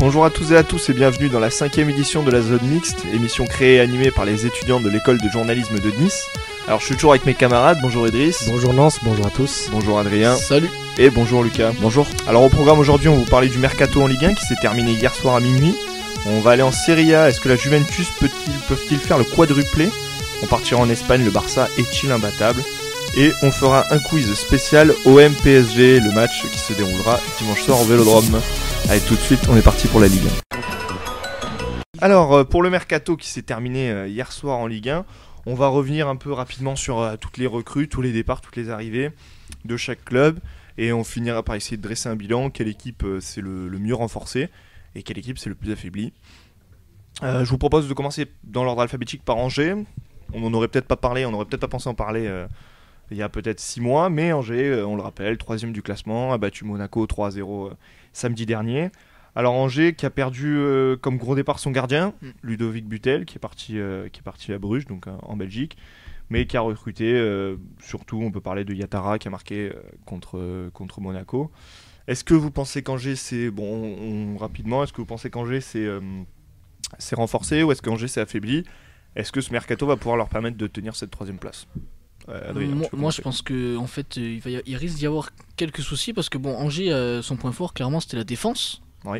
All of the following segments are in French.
Bonjour à tous et à tous et bienvenue dans la 5e édition de la Zone Mixte, émission créée et animée par les étudiants de l'école de journalisme de Nice. Alors je suis toujours avec mes camarades, bonjour Idriss. Bonjour Nance, bonjour à tous. Bonjour Adrien. Salut. Et bonjour Lucas. Bonjour. Alors au programme aujourd'hui on va vous parler du Mercato en Ligue 1 qui s'est terminé hier soir à minuit. On va aller en Serie A, est-ce que la Juventus peuvent-ils faire le quadruplé? On partira en Espagne, le Barça est-il imbattable? Et on fera un quiz spécial OM PSG, le match qui se déroulera dimanche soir au Vélodrome. Allez, tout de suite, on est parti pour la Ligue 1. Alors, pour le Mercato qui s'est terminé hier soir en Ligue 1, on va revenir un peu rapidement sur toutes les recrues, tous les départs, toutes les arrivées de chaque club. Et on finira par essayer de dresser un bilan, quelle équipe c'est le mieux renforcée et quelle équipe c'est le plus affaibli. Je vous propose de commencer dans l'ordre alphabétique par Angers. On n'en aurait peut-être pas parlé, on n'aurait peut-être pas pensé en parler il y a peut-être 6 mois, mais Angers, on le rappelle, 3ème du classement, a battu Monaco 3-0 samedi dernier. Alors Angers qui a perdu comme gros départ son gardien, Ludovic Butel, qui est parti à Bruges, donc en Belgique, mais qui a recruté, surtout on peut parler de Yatara qui a marqué contre Monaco. Est-ce que vous pensez qu'Angers c'est, rapidement, est-ce que vous pensez qu'Angers c'est renforcé ou est-ce qu'Angers s'est affaibli? Est-ce que ce mercato va pouvoir leur permettre de tenir cette 3ème place? Adrien, moi je pense que en fait il risque d'y avoir quelques soucis parce que Angers son point fort clairement c'était la défense. Oui.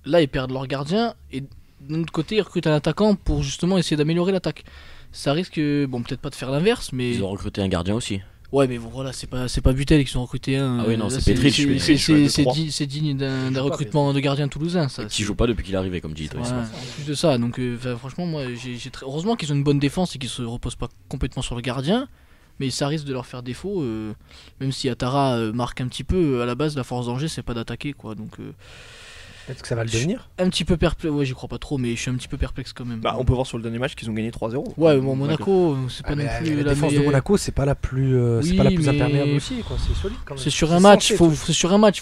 Là ils perdent leur gardien et d'un autre côté ils recrutent un attaquant pour justement essayer d'améliorer l'attaque. Ça risque peut-être pas de faire l'inverse mais ils ont recruté un gardien aussi. Ouais mais voilà c'est pas Butel qui ont recruté un. Ah oui non là, c'est Petric. C'est digne d'un recrutement de gardien toulousain ça. Qui joue pas depuis qu'il est arrivé comme dit. Ouais, en plus de ça donc franchement moi heureusement qu'ils ont une bonne défense et qu'ils se reposent pas complètement sur le gardien. Mais ça risque de leur faire défaut, même si Atara marque un petit peu, à la base la force d'Angers c'est pas d'attaquer quoi, donc est-ce que ça va le devenir? Un petit peu perplexe, ouais j'y crois pas trop mais je suis un petit peu perplexe quand même. On peut voir sur le dernier match qu'ils ont gagné 3-0. Ouais Monaco c'est pas non plus la défense de Monaco c'est pas la plus, c'est pas la plus imperméable aussi quoi, c'est solide quand même. C'est sur un match, il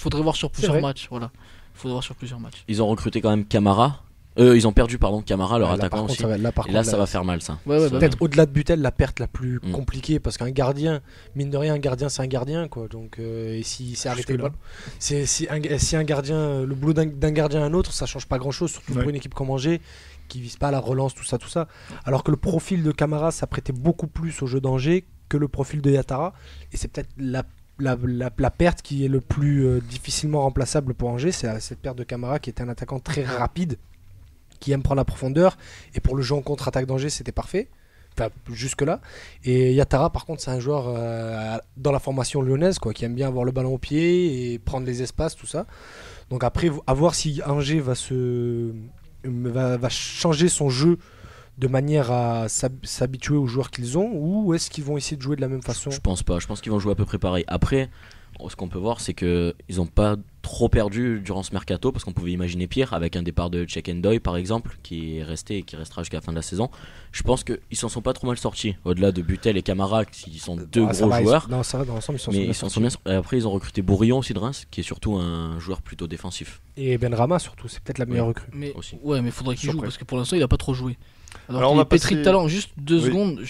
faudrait voir sur plusieurs matchs, voilà. Il faudrait voir sur plusieurs matchs. Ils ont recruté quand même Camara. Ils ont perdu Camara leur attaquant aussi. Ça va faire mal ça. Peut-être au-delà de Butel la perte la plus compliquée parce qu'un gardien, mine de rien un gardien c'est un gardien quoi. Donc et si c'est arrêté le si un gardien le boulot d'un gardien à un autre ça change pas grand-chose surtout pour une équipe comme Angers qui vise pas à la relance tout ça. Alors que le profil de Camara s'apprêtait beaucoup plus au jeu d'Angers que le profil de Yatara et c'est peut-être la perte qui est le plus difficilement remplaçable pour Angers, c'est cette perte de Camara qui était un attaquant très rapide qui aime prendre la profondeur et pour le jeu en contre-attaque d'Angers c'était parfait, enfin jusque là. Et Yatara par contre c'est un joueur dans la formation lyonnaise quoi, qui aime bien avoir le ballon au pied et prendre les espaces tout ça. Donc après à voir si Angers va changer son jeu de manière à s'habituer aux joueurs qu'ils ont ou est-ce qu'ils vont essayer de jouer de la même façon? Je pense pas, je pense qu'ils vont jouer à peu près pareil. Après ce qu'on peut voir c'est qu'ils n'ont pas trop perdu durant ce mercato parce qu'on pouvait imaginer pire avec un départ de Chekendoy par exemple qui est resté et qui restera jusqu'à la fin de la saison. Je pense qu'ils s'en sont pas trop mal sortis au-delà de Butel et Camara qui sont deux gros joueurs. Non ça va dans l'ensemble ils s'en sont bien. Après ils ont recruté Bourillon aussi de Reims qui est surtout un joueur plutôt défensif. Et Benrahma surtout c'est peut-être la meilleure recrue. Mais aussi. Ouais mais faudrait qu'il joue parce que pour l'instant il a pas trop joué. Alors on va pétri de talent. Juste 2 secondes.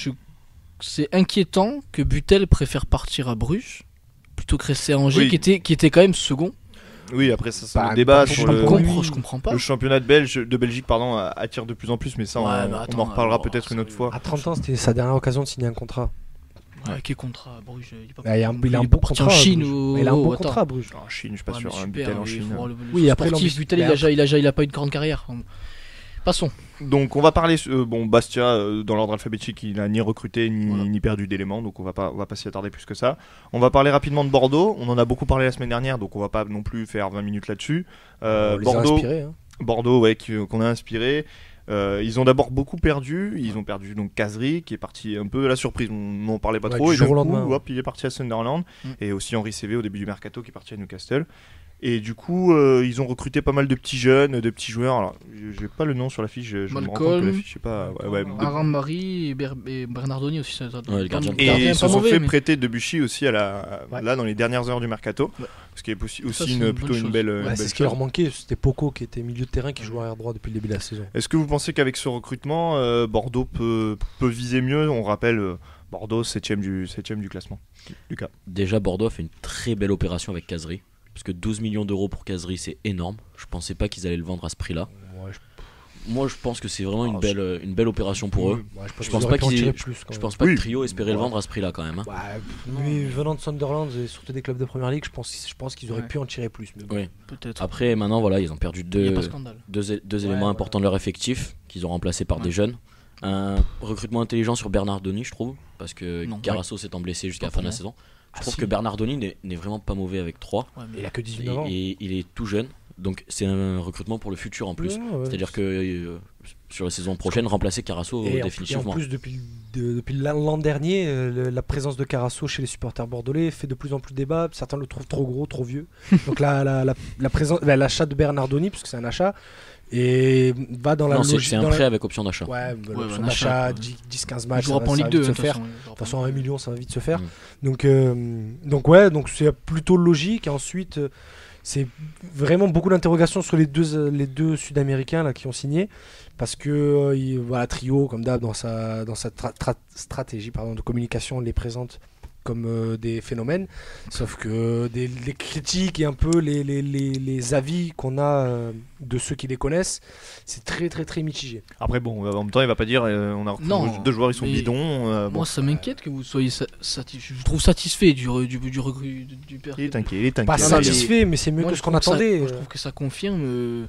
C'est inquiétant que Butel préfère partir à Bruges plutôt que rester à Angers qui était quand même second. Oui, après ça c'est un débat sur je comprends pas. Le championnat de Belgique attire de plus en plus, mais ça on en reparlera peut-être une autre fois. À 30 ans, c'était sa dernière occasion de signer un contrat. Quel contrat à Bruges? Il a un bon contrat en Chine il a un bon contrat à Bruges. En Chine, je suis pas sûr, Butel en Chine. Oui, après Butel il a pas eu de grande carrière. Passons. Donc on va parler Bastia dans l'ordre alphabétique, il n'a ni recruté ni perdu d'éléments, donc on va pas s'y attarder plus que ça. On va parler rapidement de Bordeaux, on en a beaucoup parlé la semaine dernière, donc on va pas non plus faire 20 minutes là-dessus. Bordeaux qu'on a inspiré. Ils ont d'abord beaucoup perdu. Ils ont perdu donc Kazri qui est parti un peu à la surprise. On n'en parlait pas trop. Du jour au lendemain. Il est parti à Sunderland et aussi Henri Cv au début du mercato qui est parti à Newcastle. Et du coup, ils ont recruté pas mal de petits jeunes, de petits joueurs. Alors, j'ai pas le nom sur la fiche. Je me rends compte que la fiche, je sais pas. Aram Marie et Bernardoni aussi. Ça, et ils se sont fait prêter Debuchy aussi là dans les dernières heures du mercato. Ce qui est aussi plutôt une belle. C'est ce qui leur manquait. C'était Poco qui était milieu de terrain qui jouait arrière droit depuis le début de la saison. Est-ce que vous pensez qu'avec ce recrutement, Bordeaux peut viser mieux? On rappelle. Bordeaux 7ème du classement. Lucas. Déjà Bordeaux a fait une très belle opération avec Kazri. parce que 12 millions d'euros pour Kazri, c'est énorme. Je pensais pas qu'ils allaient le vendre à ce prix-là. Ouais, Moi, je pense que c'est vraiment une belle opération pour eux. ouais, Je pense pas qu'ils plus. Je pense pas que Trio espérait le vendre à ce prix-là quand même. Hein. Mais venant de Sunderland et surtout des clubs de Première Ligue, je pense qu'ils auraient pu en tirer plus. Mais bon. Oui. Peut-être. Après, maintenant, voilà, ils ont perdu Il n'y a pas scandale. deux éléments importants de leur effectif qu'ils ont remplacés par des jeunes. Un recrutement intelligent sur Bernardoni, je trouve, parce que Carasso s'étant blessé jusqu'à la fin de la saison. Je trouve que Bernardoni n'est vraiment pas mauvais avec 3. Ouais, Il a que 19 ans. Et il est tout jeune. Donc c'est un recrutement pour le futur en plus. C'est-à-dire que sur la saison prochaine, remplacer Carasso définitivement. Et en plus, depuis l'an dernier, la présence de Carasso chez les supporters bordelais fait de plus en plus débat. Certains le trouvent trop gros, trop vieux. Donc l'achat de Bernardoni, puisque c'est un achat, et va dans la logique. Non, c'est un prêt avec option d'achat. Ouais, l'option d'achat, 10-15 matchs. Il jouera pas en Ligue 2, de faire. De toute façon, 1 million, ça va vite se faire. Donc c'est plutôt logique. Et ensuite, c'est vraiment beaucoup d'interrogations sur les deux Sud-Américains là, qui ont signé. Parce que Trio, comme d'hab, dans sa stratégie de communication, les présente comme des phénomènes. Sauf que les critiques et un peu les avis qu'on a de ceux qui les connaissent, c'est très très très mitigé. Après bon, en même temps il va pas dire on a recruté 2 joueurs, ils sont bidons. Moi ça m'inquiète que vous soyez je trouve satisfait du père. Il est inquiet. Pas satisfait, mais c'est mieux que ce qu'on attendait. Moi je trouve que ça confirme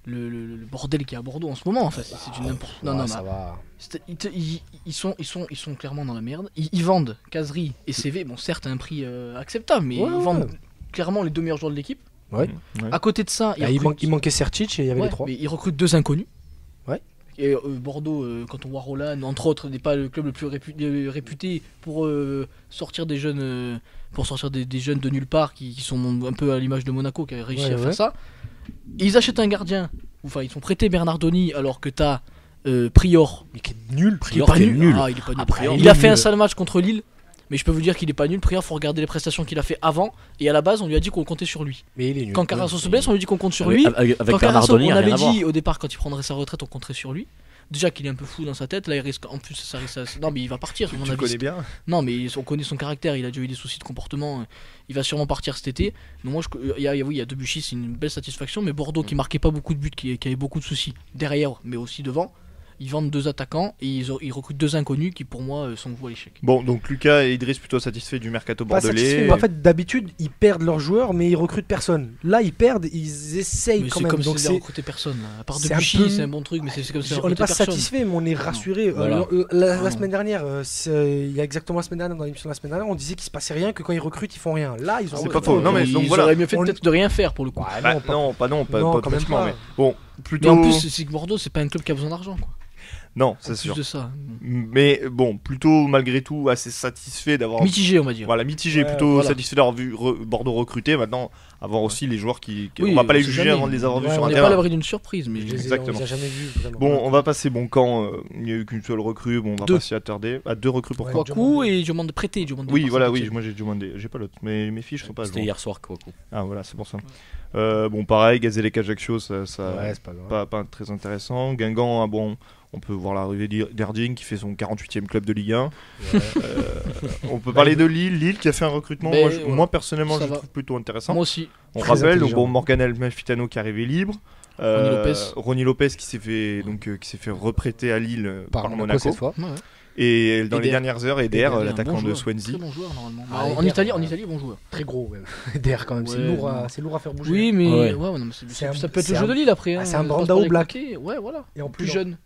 le bordel qu'il y a à Bordeaux en ce moment en fait. C'est une n'importe. Non, ça va. Ils sont clairement dans la merde. Ils vendent Kazri et CV, bon certes à un prix acceptable, mais ils vendent clairement les 2 meilleurs joueurs de l'équipe. Ouais. À côté de ça, il manquait Sertic et il y avait les 3. Mais ils recrutent 2 inconnus. Ouais. Et Bordeaux, quand on voit Roland, entre autres, n'est pas le club le plus réputé pour sortir des jeunes, des jeunes de nulle part qui sont un peu à l'image de Monaco qui a réussi à faire ça. Et ils achètent un gardien. Enfin, ils sont prêtés Bernardoni alors que t'as Prior. Mais qui est nul. Prior qui est nul. Ah, il est pas nul. Après, il a fait un sale match contre Lille. Mais je peux vous dire qu'il est pas nul. Prior, faut regarder les prestations qu'il a fait avant. Et à la base, on lui a dit qu'on comptait sur lui. Mais il est nul. Quand Carasso se blesse, on lui dit qu'on compte sur lui. Avec quand Carasso, Bernardoni, on avait dit au départ, quand il prendrait sa retraite, on compterait sur lui. Déjà qu'il est un peu fou dans sa tête, là il risque. En plus, ça risque. Non, mais il va partir. Tu le connais bien. Non, mais on connaît son caractère. Il a déjà eu des soucis de comportement. Il va sûrement partir cet été. Donc moi, il y a Debuchy, c'est une belle satisfaction. Mais Bordeaux, qui marquait pas beaucoup de buts, qui avait beaucoup de soucis derrière, mais aussi devant. Ils vendent 2 attaquants et ils recrutent 2 inconnus qui pour moi sont voués à l'échec. Bon, donc Lucas et Idriss plutôt satisfaits du mercato bordelais. En fait, d'habitude, ils perdent leurs joueurs, mais ils recrutent personne. Là, ils perdent, ils essayent mais quand même. Comme donc c'est recruter personne. Là. À part Debuchy, c'est un bon truc, mais c'est comme ça. On n'est pas satisfait, mais on est rassuré. Voilà. La semaine dernière, il y a exactement la semaine dernière, dans l'émission de la semaine dernière, on disait qu'il se passait rien, que quand ils recrutent, ils font rien. Là, ils ont. C'est pas faux. Non, mais donc ils auraient mieux fait peut-être de rien faire pour le coup. Pas quand même pas. Mais bon, plutôt. Mais en plus, c'est que Bordeaux, c'est pas un club qui a besoin d'argent, quoi. Non, c'est sûr. De ça. Mais bon, plutôt malgré tout assez satisfait d'avoir. Mitigé, on va dire. Voilà, mitigé, plutôt satisfait d'avoir vu Bordeaux recruter. Maintenant, avoir aussi les joueurs qui. On va pas les juger avant de les avoir vus sur un terrain. On n'est pas à l'abri d'une surprise, mais exactement. On les a jamais vus, vraiment. Bon, on va passer bon camp. Il n'y a eu qu'une seule recrue. Bon, on va pas s'y attarder. À 2 recrues pour Kouakou et je demande prêter. Oui, voilà, oui. Moi j'ai demandé. J'ai pas l'autre. Mais mes fiches sont pas. C'était hier soir, Kouakou. Ah voilà, c'est pour ça. Bon, pareil, Gazélec Ajaccio, ça c'est pas très intéressant. Guingamp, bon. On peut voir l'arrivée d'Erding qui fait son 48e club de Ligue 1. On peut parler de Lille qui a fait un recrutement. Moi personnellement, je trouve plutôt intéressant. Moi aussi. On rappelle Morgan Amalfitano qui est arrivé libre. Ronny Lopez qui s'est fait reprêter à Lille par Monaco cette fois. Et dans les dernières heures, Eder, l'attaquant de Swansea. Très bon joueur normalement. En Italie, bon joueur. Très gros, Eder quand même. C'est lourd à faire bouger. Oui, mais ça peut être le jeu de Lille après. C'est un Brandao Black. Ouais, voilà. Et en plus jeune.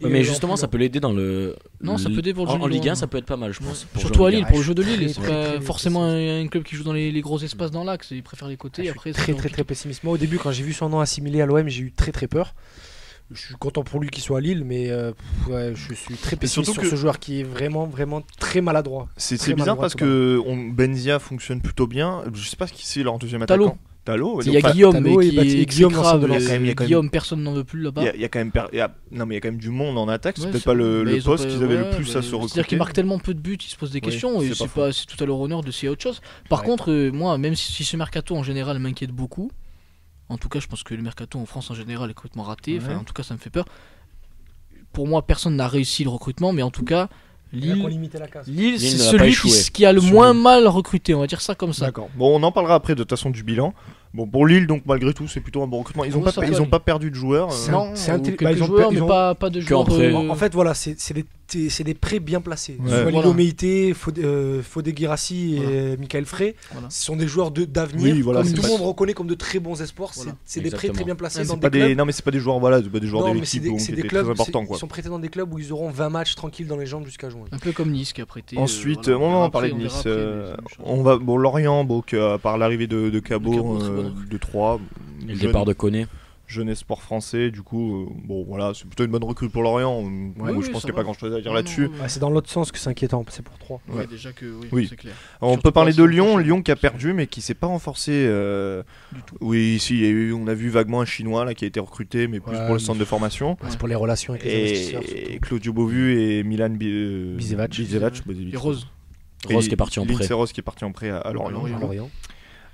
Mais justement, ça peut l'aider dans le. Non, ça peut aider pour le jeu en Ligue 1, ça peut être pas mal, je pense. Surtout à Lille, pour le jeu de Lille. C'est pas forcément un club qui joue dans les gros espaces dans l'axe. Ils préfèrent les côtés. Après, très pessimiste. Moi, au début, quand j'ai vu son nom assimilé à l'OM, j'ai eu très peur. Je suis content pour lui qu'il soit à Lille, mais je suis très pessimiste sur ce joueur qui est vraiment très maladroit. C'est bizarre parce que Benzia fonctionne plutôt bien. Je sais pas qui c'est leur deuxième attaquant. Il y a Guillaume, Guillaume, personne n'en veut plus là-bas. Il y a quand même du monde en attaque. C'est peut-être pas le poste qu'ils avaient le plus à se recruter. C'est-à-dire qu'il marque tellement peu de buts, il se pose des questions et c'est tout à leur honneur de s'y autre chose. Par contre, moi, même si ce mercato en général m'inquiète beaucoup, en tout cas, je pense que le mercato en France en général est complètement raté. Enfin, en tout cas, ça me fait peur. Pour moi, personne n'a réussi le recrutement, mais en tout cas, Lille, limité la casse. Lille, c'est Lille n'a pas celui échoué. qui a le moins mal recruté, on va dire ça comme ça. D'accord. Bon, on en parlera après de toute façon du bilan. Bon, pour Lille, donc malgré tout, c'est plutôt un bon recrutement. Ils ont Ouais, ça ils ont va, pas perdu de joueurs. Non, c'est ou intelli- quelques bah, ils ont joueurs, pe- ils mais ont- pas de joueurs. prêt. En fait, voilà, c'est des prêts bien placés. Ouais. Soit Voilà. Lilo Meïté, Fodé Guirassi et Michael Frey. Voilà. Ce sont des joueurs d'avenir. Oui, voilà, comme c'est tout pas- le monde reconnaît comme de très bons espoirs. Voilà. C'est des prêts Exactement. très bien placés C'est dans C'est pas des clubs. non, mais c'est pas des joueurs, voilà, c'est pas des joueurs Non, de mais c'est l'équipe des, qui c'est des étaient clubs, très importants, ils quoi. sont prêtés dans des clubs où ils auront 20 matchs tranquilles dans les jambes jusqu'à juin. Un peu comme Nice qui a prêté. Ensuite, voilà, on va verra en parler de après, Nice. verra après, mais c'est la même chose. On va, bon, Lorient, bon, à part l'arrivée de Cabot, Cabot, très bonne recrue. de 3, Et le départ de Koné. jeune espoir français, du coup, bon, voilà, c'est plutôt une bonne recrue pour Lorient. Moi, oui, je pense ça qu'il n'y a va. pas grand chose à dire Non, là-dessus. non, C'est dans l'autre sens que c'est inquiétant. C'est pour 3. Ouais, Ouais. déjà que Oui. c'est clair. On Surtout peut parler pas de si Lyon, on Lyon qui a perdu mais qui s'est pas renforcé. Du tout. Oui, ici, il y a eu, on a vu vaguement un Chinois là qui a été recruté, mais plus Ouais, pour le centre de formation. C'est pour les relations avec les investisseurs. Et surtout. Claudio Bovu et Milan Bizevac. Et Rose. Rose qui est parti en prêt. Lindsay Rose qui est parti en prêt à Lorient. Lorient. À Lorient.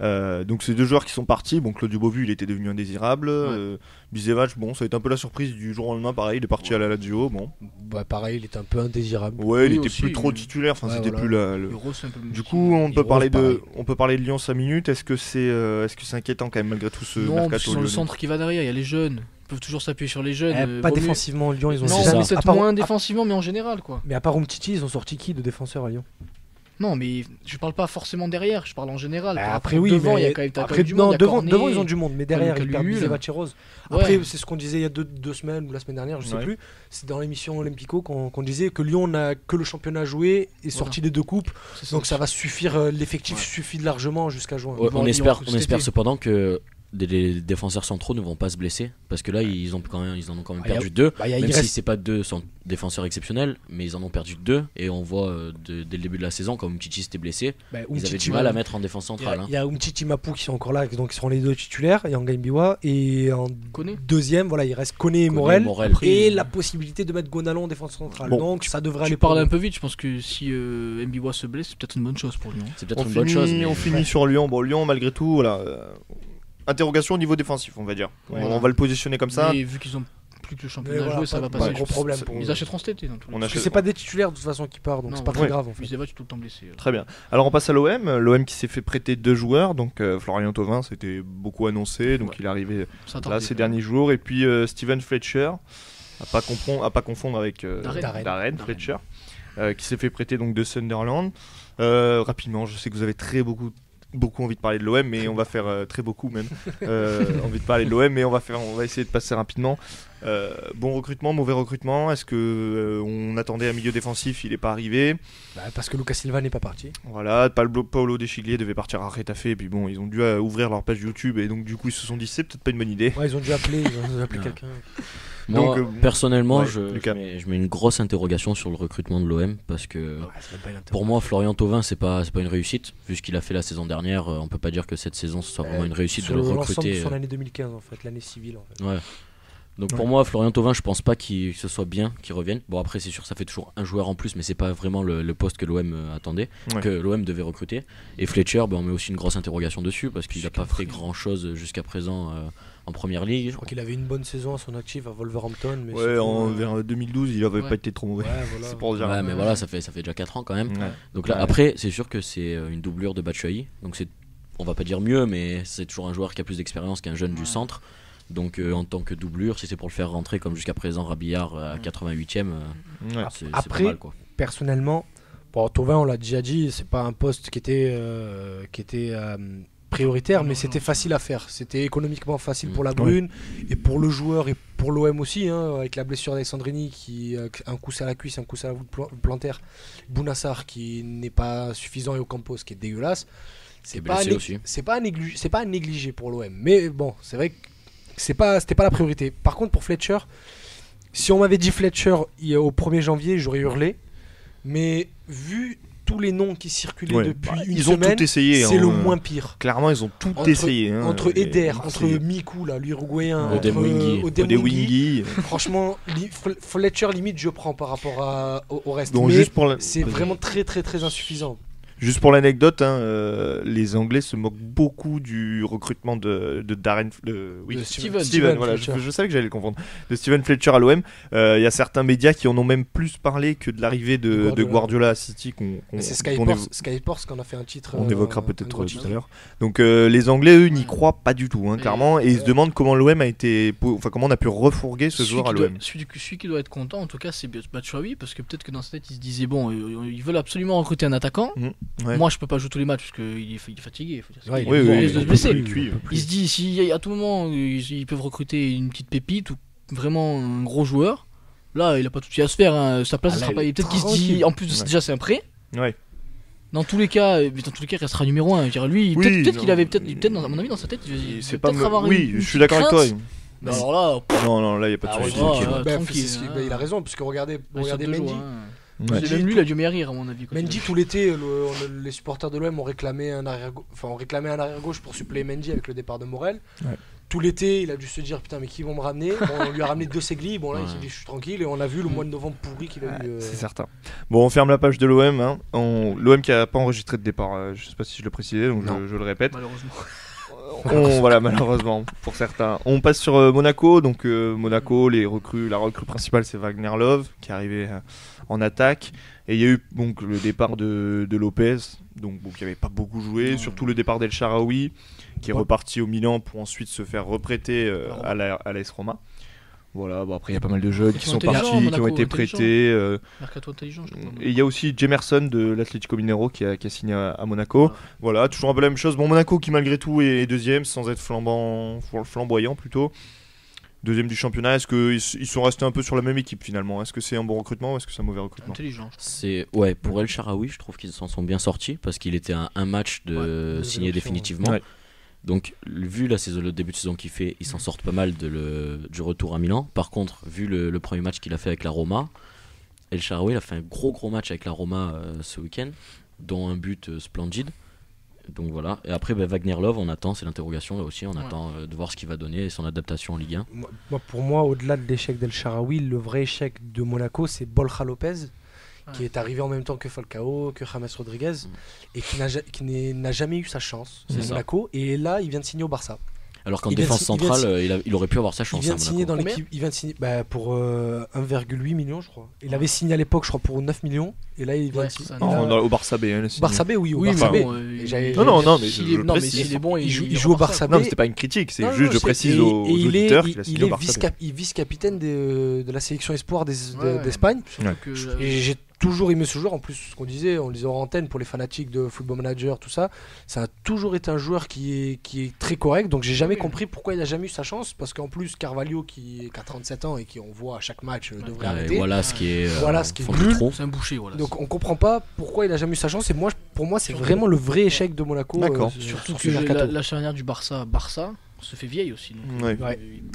Donc c'est deux joueurs qui sont partis. Bon, Claudio Bovu, il était devenu indésirable. Bizevac, bon, ça a été un peu la surprise du jour au lendemain. Pareil, il est parti à la Lazio. Bon, Bah, pareil, il était un peu indésirable. ouais, il Oui, était aussi, plus trop il- titulaire. Enfin, Ouais, c'était voilà. plus le. Et Rose, c'est un peu. Du coup, on peut Rose, parler pareil. on peut parler de Lyon 5 minutes. Est-ce que c'est inquiétant quand même malgré tout ce non, mercato puis sur le lyonnais centre qui va derrière, il y a les jeunes. Ils peuvent toujours s'appuyer sur les jeunes. Pas vaut mieux- défensivement, Lyon, ils ont Non, C'est ça. mais à peut-être part- moins à- défensivement, mais en général, quoi. Mais à part Umtiti, ils ont sorti qui de défenseur à Lyon? Non, mais je parle pas forcément derrière, je parle en général. Par Après, rapport oui, devant, mais il y a quand même après, du non, monde. il y a devant, Cornet. devant, ils ont du monde, mais derrière, Lucas ils perdent Lulu, Bizevac et Rose. Ouais. Après, c'est ce qu'on disait il y a deux semaines ou la semaine dernière, je sais Ouais. plus. C'est dans l'émission Olympico qu'on disait que Lyon n'a que le championnat joué et sorti des deux coupes. C'est Donc ça va suffire, l'effectif Ouais. suffit largement jusqu'à juin. Ouais, vont- on ils espère, vont on cet espère été. cependant que les défenseurs centraux ne vont pas se blesser parce que là ils en ont quand même Ah, y a- perdu deux, bah, y a- même il si reste- c'est pas deux défenseurs exceptionnels, mais ils en ont perdu deux et on voit dès le début de la saison comme Titi s'était blessé, Bah, ils avaient Umtiti, du mal à mettre en défense Il y centrale. a, il y a Umtiti Mapou qui sont encore là, donc ils seront les deux titulaires, et Angaï Mbiwa. Et en Koné. deuxième, voilà, il reste Koné et Koné, Morel. Morel. Et la possibilité de mettre Gonalon en défense centrale. Bon, Donc ça devrait aller Tu parles pour un eux. peu vite, je pense que si Mbiwa se blesse, c'est peut-être une bonne chose pour Lyon. C'est peut-être une bonne chose. Mais... On finit sur Lyon. Bon, Lyon, malgré tout, voilà. Interrogation au niveau défensif, on va dire. Voilà. On va le positionner comme ça. Mais vu qu'ils ont plus que le championnat Mais à voilà, jouer, ça pas- va pas passer. de gros problème pour Ils eux. achèteront cet été dans tous les On cas. achète- Parce que c'est pas des titulaires de toute façon qui partent, donc Non, c'est pas ouais. très grave en fait. Bizevac tout le temps blessé. Très bien. Alors on passe à l'OM. L'OM qui s'est fait prêter deux joueurs. Donc Florian Thauvin, c'était beaucoup annoncé. Donc Ouais. il est arrivé Ça là tardait. ces derniers jours. Et puis Steven Fletcher, à pas confondre avec Darren Fletcher, qui s'est fait prêter donc de Sunderland. Rapidement, je sais que vous avez beaucoup envie de parler de l'OM, mais on va faire très beaucoup même envie de parler de l'OM, mais on va essayer de passer rapidement. Bon recrutement, mauvais recrutement. Est-ce que on attendait un milieu défensif, il n'est pas arrivé. Bah, parce que Lucas Silva n'est pas parti. Voilà, Paolo De Sciglio devait partir à Retafe, et puis bon, ils ont dû ouvrir leur page YouTube, et donc du coup ils se sont dit c'est peut-être pas une bonne idée. Ouais, ils ont dû appeler quelqu'un. Moi, Donc, personnellement, ouais, je Lucas. mets une grosse interrogation sur le recrutement de l'OM parce que Ouais, c'est même pas une interro- pour moi, Florian Thauvin, c'est pas une réussite. Vu ce qu'il a fait la saison dernière, on peut pas dire que cette saison ce soit vraiment une réussite de sur le l'ensemble recruter. de son année 2015 en fait, l'année civile en fait. Ouais. Donc Ouais. pour moi, Florian Thauvin, je pense pas que ce soit bien qu'il revienne. Bon après, c'est sûr, ça fait toujours un joueur en plus, mais c'est pas vraiment le poste que l'OM attendait, Ouais. que l'OM devait recruter. Et Fletcher, on met aussi une grosse interrogation dessus parce qu'il a pas fait grand chose jusqu'à présent en première ligue. Je crois qu'il avait une bonne saison à son actif à Wolverhampton. Mais Ouais, surtout, vers 2012, il avait Ouais. pas été trop mauvais. ouais, voilà. C'est pour dire. Ouais, mais voilà, ça fait déjà 4 ans quand même. Ouais. Donc là, Ouais. après, c'est sûr que c'est une doublure de Batshuayi. Donc on va pas dire mieux, mais c'est toujours un joueur qui a plus d'expérience qu'un jeune du centre. Donc en tant que doublure, si c'est pour le faire rentrer comme jusqu'à présent Rabillard à 88e, Ouais. c'est Après, pas mal quoi. Personnellement, bon, Thauvin, on l'a déjà dit, c'est pas un poste qui était prioritaire, mais c'était facile à faire. C'était économiquement facile pour la Brune et pour le joueur et pour l'OM aussi, hein, avec la blessure d'Alessandrini qui un coup c'est à la cuisse, un coup c'est à la voûte plantaire, Bounassar qui n'est pas suffisant et Ocampos qui est dégueulasse. Qui est blessé aussi. C'est pas à négliger pour l'OM. Mais bon, c'est vrai que c'était pas la priorité. Par contre, pour Fletcher, si on m'avait dit Fletcher au 1er janvier, j'aurais hurlé. Mais vu tous les noms qui circulaient Ouais, depuis une ils ont semaine, tout essayé. c'est hein. le moins pire. Clairement, ils ont tout Entre- essayé. hein. Entre Et- Eder, c'est- entre Mikou, là, l'Uruguayen, Odemwingie. entre Odemwingie. franchement, Fletcher, limite, je prends par rapport au reste. Donc mais juste pour la- c'est vraiment très très très insuffisant. Juste pour l'anecdote, les Anglais se moquent beaucoup du recrutement de Darren, De Steven, voilà, Fletcher. je savais que j'allais le confondre, de Steven Fletcher à l'OM. Il y a certains médias qui en ont même plus parlé que de l'arrivée de Guardiola à City. Mais c'est Sky Sports qu'on a fait un titre. On évoquera un peut-être gros tout titre. à l'heure. Donc les Anglais, eux, n'y croient pas du tout, clairement, et ils se demandent comment l'OM a été, comment on a pu refourguer ce joueur à l'OM. Celui qui doit être content, en tout cas, c'est Batshuayi, parce que peut-être que dans sa tête, il se disait bon, ils veulent absolument recruter un attaquant. Ouais. Moi, je peux pas jouer tous les matchs parce qu'il est fatigué. Faut dire ça. Ouais, Il risque de se blesser. Cuit. Il se dit si à tout moment ils peuvent recruter une petite pépite ou vraiment un gros joueur, là il a pas tout de suite à se faire. Sa place, sera pas. Peut-être qu'il se dit en plus déjà c'est un prêt. Ouais. Dans tous les cas, il restera numéro 1. Je veux dire, lui, Oui, peut-être qu'il avait à mon avis dans sa tête, il C'est devait peut-être avoir Oui, une je suis d'accord avec toi. crainte. Mais alors là, Non, là, il n'y a pas de souci. tranquille. Il a raison, parce que regardez Mendy. Ouais. Même lui, il a dû rire à mon avis. Mendy, tout l'été, les supporters de l'OM ont réclamé un arrière-gauche pour suppléer Mendy avec le départ de Morel. Ouais. Tout l'été, il a dû se dire putain, mais qui vont me ramener? Bon, on lui a ramené 2 Segli. Bon, là, il s'est dit je suis tranquille. Et on a vu le mois de novembre pourri qu'il a eu. C'est certain. Bon, on ferme la page de l'OM. L'OM qui n'a pas enregistré de départ. Je sais pas si je le précisais, donc je le répète. Malheureusement. Voilà, malheureusement pour certains. On passe sur Monaco. Donc Monaco, la recrue principale, c'est Wagner Love qui est arrivé en attaque. Et il y a eu donc le départ de Lopez, donc qui n'avait pas beaucoup joué, surtout le départ d'El Shaarawy qui est reparti au Milan pour ensuite se faire reprêter à l'AS Roma. Voilà, bon, après il y a pas mal de jeunes qui sont partis, qui ont été prêtés. Mercato intelligent, je crois. Et il y a aussi Jemerson de l'Atlético Mineiro qui a signé à Monaco. Voilà, toujours un peu la même chose. Bon, Monaco qui malgré tout est deuxième sans être flamboyant plutôt. Deuxième du championnat. Est-ce qu'ils sont restés un peu sur la même équipe finalement? Est-ce que c'est un bon recrutement ou est-ce que c'est un mauvais recrutement? Intelligent. Pour El Shaarawy, je trouve qu'ils s'en sont bien sortis parce qu'il était à un match de signer définitivement. Ouais. Donc, vu le début de saison qu'il fait, ils s'en sortent pas mal du retour à Milan. Par contre, vu le premier match qu'il a fait avec la Roma, El Shaarawy a fait un gros match avec la Roma ce week-end, dont un but splendide. Donc voilà. Et après, Wagner Love, on attend, c'est l'interrogation là aussi. On attend de voir ce qu'il va donner et son adaptation en Ligue 1. Pour moi, au-delà de l'échec d'El Shaarawy, le vrai échec de Monaco, c'est Borja Lopez, qui est arrivé en même temps que Falcao, que James Rodriguez, et qui n'a jamais eu sa chance. C'est Monaco. Et là, il vient de signer au Barça. Alors qu'en défense centrale, il aurait pu avoir sa chance. Il vient de signer dans l'équipe. Il vient de signer pour 1,8 million, je crois. Il avait signé à l'époque, je crois, pour 9 millions. Et là, il vient de signer. Au Barça B. Barça B, oui, au Barça B. Non, mais s'il est bon, il joue au Barça B. Non, mais c'était pas une critique, c'est juste je précise aux auditeurs qu'il a signé au Barça B. Il est vice-capitaine de la sélection espoir d'Espagne. Et j'ai toujours aimé ce joueur. En plus, ce qu'on disait, on le disait en antenne pour les fanatiques de Football Manager, tout ça, ça a toujours été un joueur qui est très correct. Donc j'ai jamais compris pourquoi il a jamais eu sa chance. Parce qu'en plus, Carvalho qui a 37 ans et qui on voit à chaque match devrait arrêter. Voilà ce qui est nul. C'est un boucher. Voilà. Donc on comprend pas pourquoi il a jamais eu sa chance. Et pour moi, c'est vraiment le vrai échec de Monaco. D'accord. Surtout que la charnière du Barça se fait vieille aussi. Donc,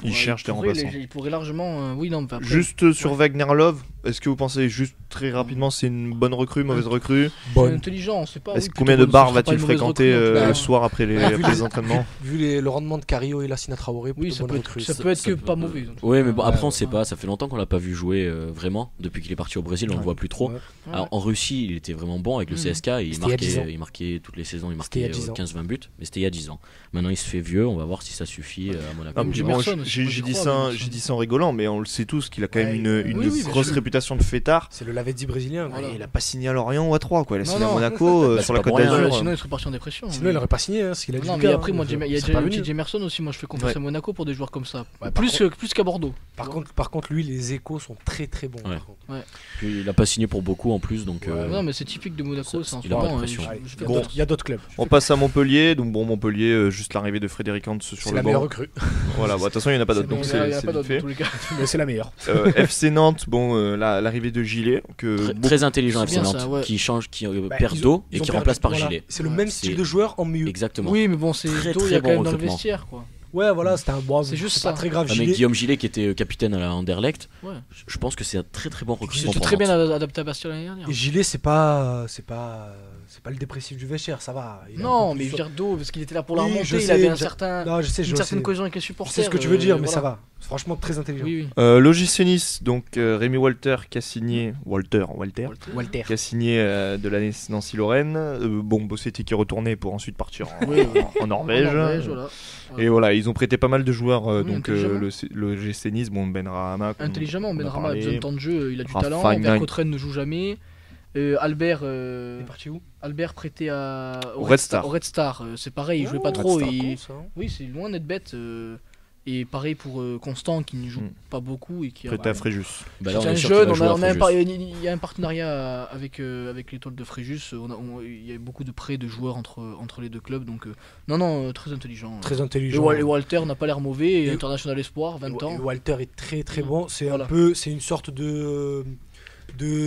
il cherche des remplaçants. Il pourrait largement. Après, juste sur Wagner Love, est-ce que vous pensez juste très rapidement c'est une bonne recrue, mauvaise recrue? C'est intelligent, on sait pas. Combien de bars va-t-il fréquenter le soir après les entraînements? Vu le rendement de Carrillo et Lassina Traoré, ça peut être que pas mauvais. Oui, mais bon, après on sait pas. Ça fait longtemps qu'on l'a pas vu jouer vraiment. Depuis qu'il est parti au Brésil, on le voit plus trop. Alors, en Russie, il était vraiment bon avec le CSK. Il marquait toutes les saisons, il marquait 15-20 buts. Mais c'était il y a 10 ans. Maintenant, il se fait vieux. On va voir si ça suffit à Monaco. J'ai dit ça en rigolant, mais on le sait tous qu'il a quand même une grosse réputation de fêtard. C'est le Lavezzi brésilien. Il a pas signé à Lorient ou à 3 quoi. Il a signé à Monaco sur la Côte d'Azur. Sinon, il serait parti en dépression. Sinon, il aurait pas signé. Ce qu'il a dit. Non, mais après, moi, il y a Jemerson aussi. Moi, je fais confiance à Monaco pour des joueurs comme ça. Plus qu'à Bordeaux. Par contre, lui, les échos sont très très bons. Puis il a pas signé pour beaucoup en plus, donc. Non, mais c'est typique de Monaco. Il y a d'autres clubs. On passe à Montpellier. Donc bon, Montpellier, juste l'arrivée de Frédéric Hans sur le banc. C'est la meilleure recrue. Voilà, de toute façon, il n'y en a pas d'autres. Donc c'est vite fait. Mais c'est la meilleure. FC Nantes, l'arrivée de Gilet. Très intelligent FC Nantes, qui change, qui perd d'eau et qui remplace par Gilet. C'est le même style de joueur en mieux. Exactement. Oui, mais bon, c'est d'eau, il y a quand même dans le vestiaire, quoi. Ouais, voilà, c'était un bon. C'est juste pas très grave. Mais Guillaume Gilet, qui était capitaine à la Anderlecht, je pense que c'est un très très bon recrutement. Il était très bien adapté à Bastia l'année dernière. Et Gilet, c'est pas c'est pas le dépressif du vestiaire, ça va. Il a un Non, peu mais plus je veux dire d'eau, parce qu'il était là pour la Oui, remonter, je il sais, avait une certaine cohésion avec les je supporters. sais ce que tu veux dire, mais voilà. ça va. Franchement, très intelligent. Oui, oui. L'OGC Nice, donc Rémi Walter qui a signé Walter Walter. qui a signé de l'année Nancy-Lorraine. Bon, Bossetti qui est retourné pour ensuite partir Oui, oui. en Norvège. Voilà. Et voilà, ils ont prêté pas mal de joueurs. Oui, Donc intelligemment. le GC Nice, bon, Benrahma. Intelligemment, Ben Rama a besoin de temps de jeu, il a du Rafa talent. Fagnan. Vercottren ne joue jamais. Albert, Il est parti où? Albert prêté au Red Star. Au Red Star, c'est pareil, il jouait pas Red trop. Star, Et... con, ça, hein. Oui, c'est loin d'être bête. Et pareil pour Constant qui ne joue pas beaucoup et qui Prêté à Fréjus. Bah là, c'est on un est sûr jeune, qu'il va jouer à Fréjus. il y a un partenariat avec l'étoile de Fréjus. Il y a beaucoup de prêts de joueurs entre les deux clubs. Donc, non, très intelligent. Très Et intelligent. Walter n'a pas l'air mauvais. Et- International Espoir, 20 ans. Walter est très très bon. C'est Voilà. c'est une sorte de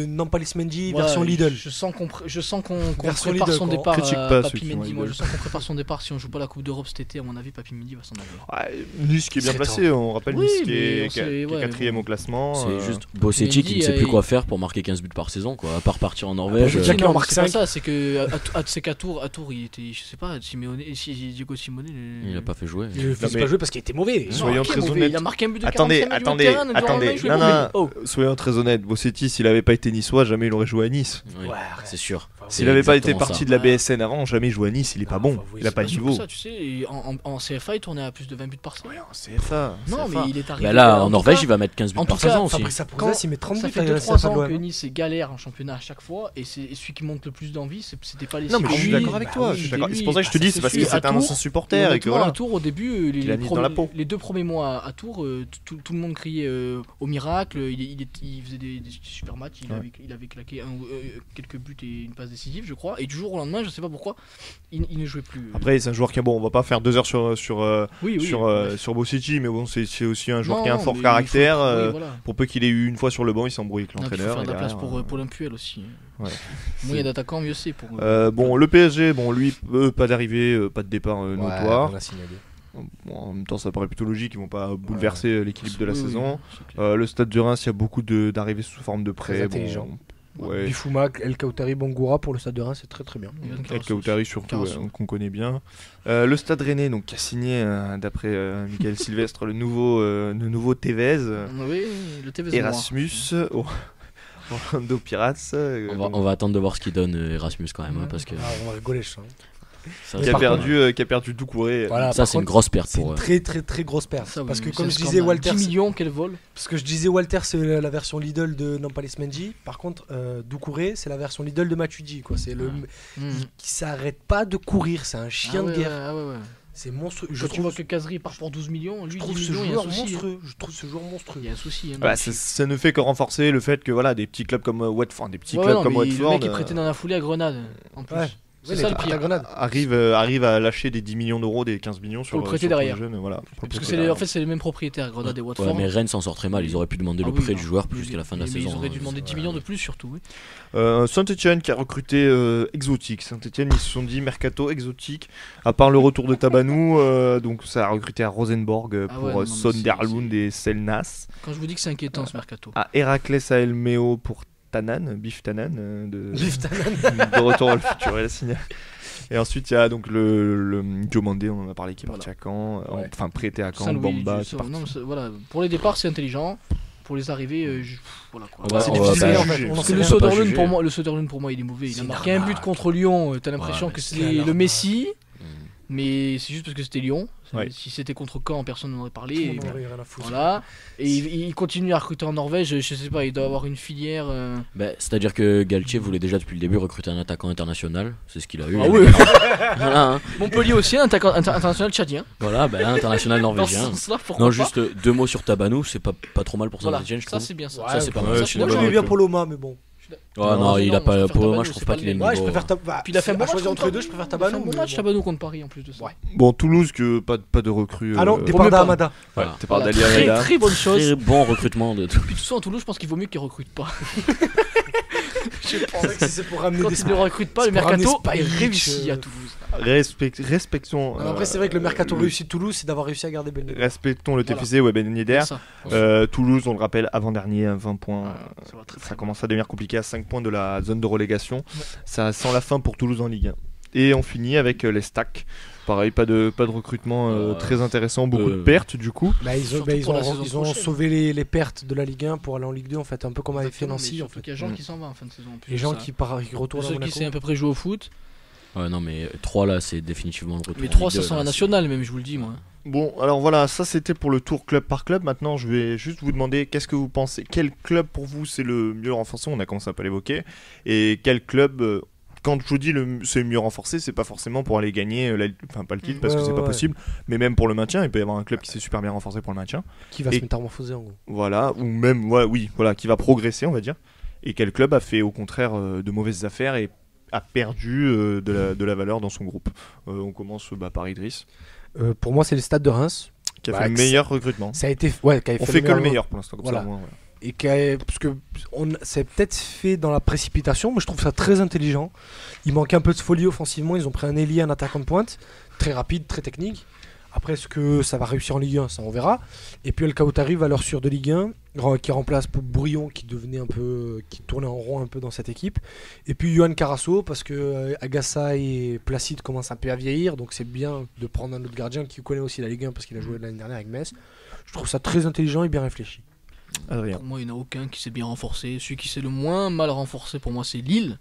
Nampalys Mendy Voilà, version Lidl. Je sens qu'on Version prépare Lidl, son quoi. départ. Critique pas ceux Papi qui sont Mendy, moi Lidl. je sens qu'on prépare son départ. Si on joue pas la Coupe d'Europe cet été, à mon avis, Papi Mendy va s'en aller. Nice qui est bien C'est placé, on rappelle Oui, Nice qui mais est, on qui est- sait, qui est ouais, quatrième bon. au classement. C'est juste Bossetti qui ne sait plus quoi faire pour marquer 15 buts par saison, quoi. À part partir en Norvège. Bossetti, Non, en marque c'est pas 5. ça, c'est que c'est qu'à Tours, il était, je sais pas, Diego Simone. Il a pas fait jouer. Il ne faisait mais- pas jouer parce qu'il était mauvais. Non, Soyons ok, très mauvais, honnêtes. Il a marqué un but de Attendez, 45 mètres attendez, du terrain, durant un attendez. match, il est Non, mauvais. non, Oh. soyons très honnêtes. Bossetti, s'il avait pas été niçois, jamais il aurait joué à Nice. Oui, Ouais, c'est sûr. S'il avait pas été exactement parti ça. de la BSN avant, jamais il jouait à Nice. Il est pas Ah, bon. faut avouer, Il a c'est pas pas de C'est niveau. pour ça, tu sais, et en CFA, il tournait à plus de 20 buts par saison. Ouais, en CFA. Non, mais il est arrivé. Bah là, en en tout Norvège, cas, il va mettre 15 buts en par tout cas, saison aussi. Fabrice Sapouzas, Quand il met 30 Ça buts fait à la 2-3 CFA ans de l'OM. que Nice galère en championnat à chaque fois, et c'est celui qui monte le plus d'envie, c'était pas les Non, mais je suis lui, d'accord avec bah toi. oui, je suis c'est d'accord. lui. C'est pour ça que je te Ah, dis, ça, c'est parce c'est que sûr. c'est un À ancien Tours, supporter et que Honnêtement, voilà. à Tours, au début, Il a mis dans la peau. les 2 premiers mois à Tours, tout le monde criait au miracle. Il faisait des super matchs. Il avait claqué quelques buts et une passe décisive, je crois. Et du jour au lendemain, je sais pas pourquoi, il ne jouait plus. Après, c'est un joueur qui est bon. On va pas faire 2 heures Oui, sur Bossetti, mais bon, c'est aussi un joueur Non, qui a un mais fort il faut- caractère. oui, voilà. Pour peu qu'il ait eu une fois sur le banc, il s'embrouille avec Non, puis il faut l'entraîneur. faire de la et place derrière, pour Paul aussi. Ouais. Moins il y a d'attaquants, mieux c'est pour. Bon, le PSG, bon, lui, pas d'arrivée, pas de départ notoire. on l'a signalé. Bon, en même temps, ça paraît plutôt logique. Ils vont pas bouleverser l'équilibre de la Oui, oui, saison. c'est clair. Le stade de Reims, il y a beaucoup d'arrivées sous forme de prêt. Très intelligent. Ouais. Bifouma, El Kautari, Bongoura pour le stade de Reims, c'est très très bien. El Kautari surtout, Carasso. qu'on connaît bien. Le Stade Rennais, donc qui a signé d'après Michael Sylvestre le nouveau Tevez, Oui, le TV Erasmus, Orlando Pirates, On va attendre de voir ce qu'il donne Erasmus quand même, hein, parce que Ah, on va rigoler, ça. ça, qui a par perdu Doucouré. Voilà, ça par c'est une contre, grosse perte C'est pour une eux. très très très grosse perte. Ça, oui, parce que mais comme c'est je un disais, scandale. Walter, 10 millions, quel vol. parce que je disais Walter, c'est la version Lidl de Nampalys Mendy. Par contre, Doucouré, c'est la version Lidl de Matuidi. Quoi. C'est le qui s'arrête pas de courir. C'est un chien de guerre. Ouais. C'est monstrueux. Quand tu vois que Kazri part pour 12 millions, lui, je trouve 10 ce millions, il y a un joueur souci. monstrueux. Je trouve ce joueur monstrueux. Il y a un souci. Bah, ça ne fait que renforcer le fait que voilà, des petits clubs comme Watford, Le mec est prêté dans la foulée à Grenade, en plus. Ouais. C'est ça le pire. Grenade. arrive à lâcher des 10 millions d'euros, des 15 millions sur le prêter sur tous les derrière. jeunes, voilà, pour le Parce que prêter derrière. en fait, c'est les mêmes propriétaires, Grenade et Watford. Ouais, mais Rennes s'en sort très mal. Ils auraient pu demander Ah le oui, prêt non. du joueur Mais- jusqu'à la fin de la mais saison. Ils auraient dû hein. demander 10 millions de plus, surtout. Oui. Saint-Etienne qui a recruté exotique. Saint-Etienne, ils se sont dit mercato exotique. À part le retour de Tabanou, donc ça a recruté à Rosenborg Ah pour ouais, non, mais Sonderlund et Selnas. Quand je vous dis que c'est inquiétant ce mercato. À Héraclès à Elmeo pour Tanan, Bif Tanan, de retour au futur et la signal. Et ensuite, il y a donc le Diomandé, on en a parlé, qui est parti à Caen, Ouais. enfin prêté à Caen, Saint-Louis, Bamba, du- qui est parti. non, voilà. Pour les départs, c'est intelligent. Pour les arrivées, voilà quoi. Ouais, C'est on va difficile pas en juger. fait. On en Parce sait que le rien. peut pas Söderlund juger. pour moi, il est mauvais. Il C'est a marqué un but normal. contre Lyon. T'as l'impression Ouais, que c'est c'est le normal. Messi, Mm. mais c'est juste parce que c'était Lyon. Ouais. Si c'était contre Caen, personne n'en aurait Tout parlé. le Et monde aurait rien à foutre. voilà. Et il continue à recruter en Norvège. Je sais pas, il doit avoir une filière. Bah, c'est-à-dire que Galtier voulait déjà depuis le début recruter un attaquant international. C'est ce qu'il a eu. Ah oui. Voilà, hein. Montpellier aussi, un attaquant international tchadien. Voilà, bah, international Dans ce norvégien. sens-là, pourquoi Non, pas. juste 2 mots sur Tabanou, c'est pas trop mal pour Voilà, Saint-Etienne, je ça trouve. c'est bien ça. Ouais, Ça, c'est pas ouais, mal. je suis Moi d'accord j'aimais bien avec Poloma, mais bon. Ouais, non, il a moi, pas. je préfère Pour moi, Tabanou, je trouve c'est pas pas qu'il est le le Ouais, je niveau. préfère Tabanou. Puis il a fait un bon À choisir match entre les deux, contre je préfère Paris. Il a fait Tabanou. un bon mais match bon. Tabanou contre Paris en plus de ça. Ouais. Bon, Toulouse, que pas de recrue. Ah non, Pour départ mieux pas. d'Amada. Ouais, Voilà. t'es pas Voilà, d'Ali très, Almeida. très bonne chose. Très bon recrutement de tout. Puis de toute façon, à Toulouse, je pense qu'il vaut mieux qu'ils recrutent pas. Je pense que c'est pour ramener Quand des ils ne recrutent pas, le c'est pour ramener mercato est Spike, réussi à Toulouse. Respectons. Après, c'est vrai que le mercato réussi de Toulouse, c'est d'avoir réussi à garder Ben Yedder. Respectons le TFC, ouais, Ben Yedder. Toulouse, on le rappelle, avant-dernier, 20 points. Ça commence à devenir compliqué à 5 points de la zone de relégation. Ouais. Ça sent la fin pour Toulouse en Ligue 1. Et on finit avec les stacks. Pareil, pas de recrutement très intéressant, beaucoup de pertes du coup. Ils ont sauvé les pertes de la Ligue 1 pour aller en Ligue 2 en fait, un peu comme avait fait Nancy. En fait. Il y a gens qui s'en vont en fin de saison. Les gens qui retournent à Monaco. Ceux qui savent à peu près jouer au foot. Ouais, non, mais 3 là, c'est définitivement le retour. Mais 3, ça sent la nationale, même, je vous le dis, moi. Bon, alors voilà, ça c'était pour le tour club par club. Maintenant, je vais juste vous demander qu'est-ce que vous pensez. Quel club pour vous c'est le mieux renforcé? On a commencé à pas l'évoquer. Et quel club, quand je vous dis c'est le mieux renforcé, c'est pas forcément pour aller gagner, pas le titre parce que c'est pas possible, mais même pour le maintien. Il peut y avoir un club qui s'est super bien renforcé pour le maintien. Qui va se métamorphoser en gros. Voilà, ou même, qui va progresser, on va dire. Et quel club a fait au contraire de mauvaises affaires et a perdu de la valeur dans son groupe. On commence par Idriss. Pour moi, c'est le Stade de Reims. Qui a fait le meilleur recrutement. Ça a été, on fait que le meilleur pour l'instant. Comme voilà. ça, moins, Et parce que c'est peut-être fait dans la précipitation, mais je trouve ça très intelligent. Il manque un peu de folie offensivement. Ils ont pris un ailier, un attaquant de pointe, très rapide, très technique. Après, est-ce que ça va réussir en Ligue 1, ça on verra. Et puis El Khaoutari, valeur sûre de Ligue 1, qui remplace Bourillon, qui tournait en rond un peu dans cette équipe. Et puis Yohan Carasso, parce que Agassa et Placide commencent un peu à vieillir, donc c'est bien de prendre un autre gardien qui connaît aussi la Ligue 1 parce qu'il a joué l'année dernière avec Metz. Je trouve ça très intelligent et bien réfléchi. Adrien. Pour moi, il n'y en a aucun qui s'est bien renforcé. Celui qui s'est le moins mal renforcé, pour moi, c'est Lille.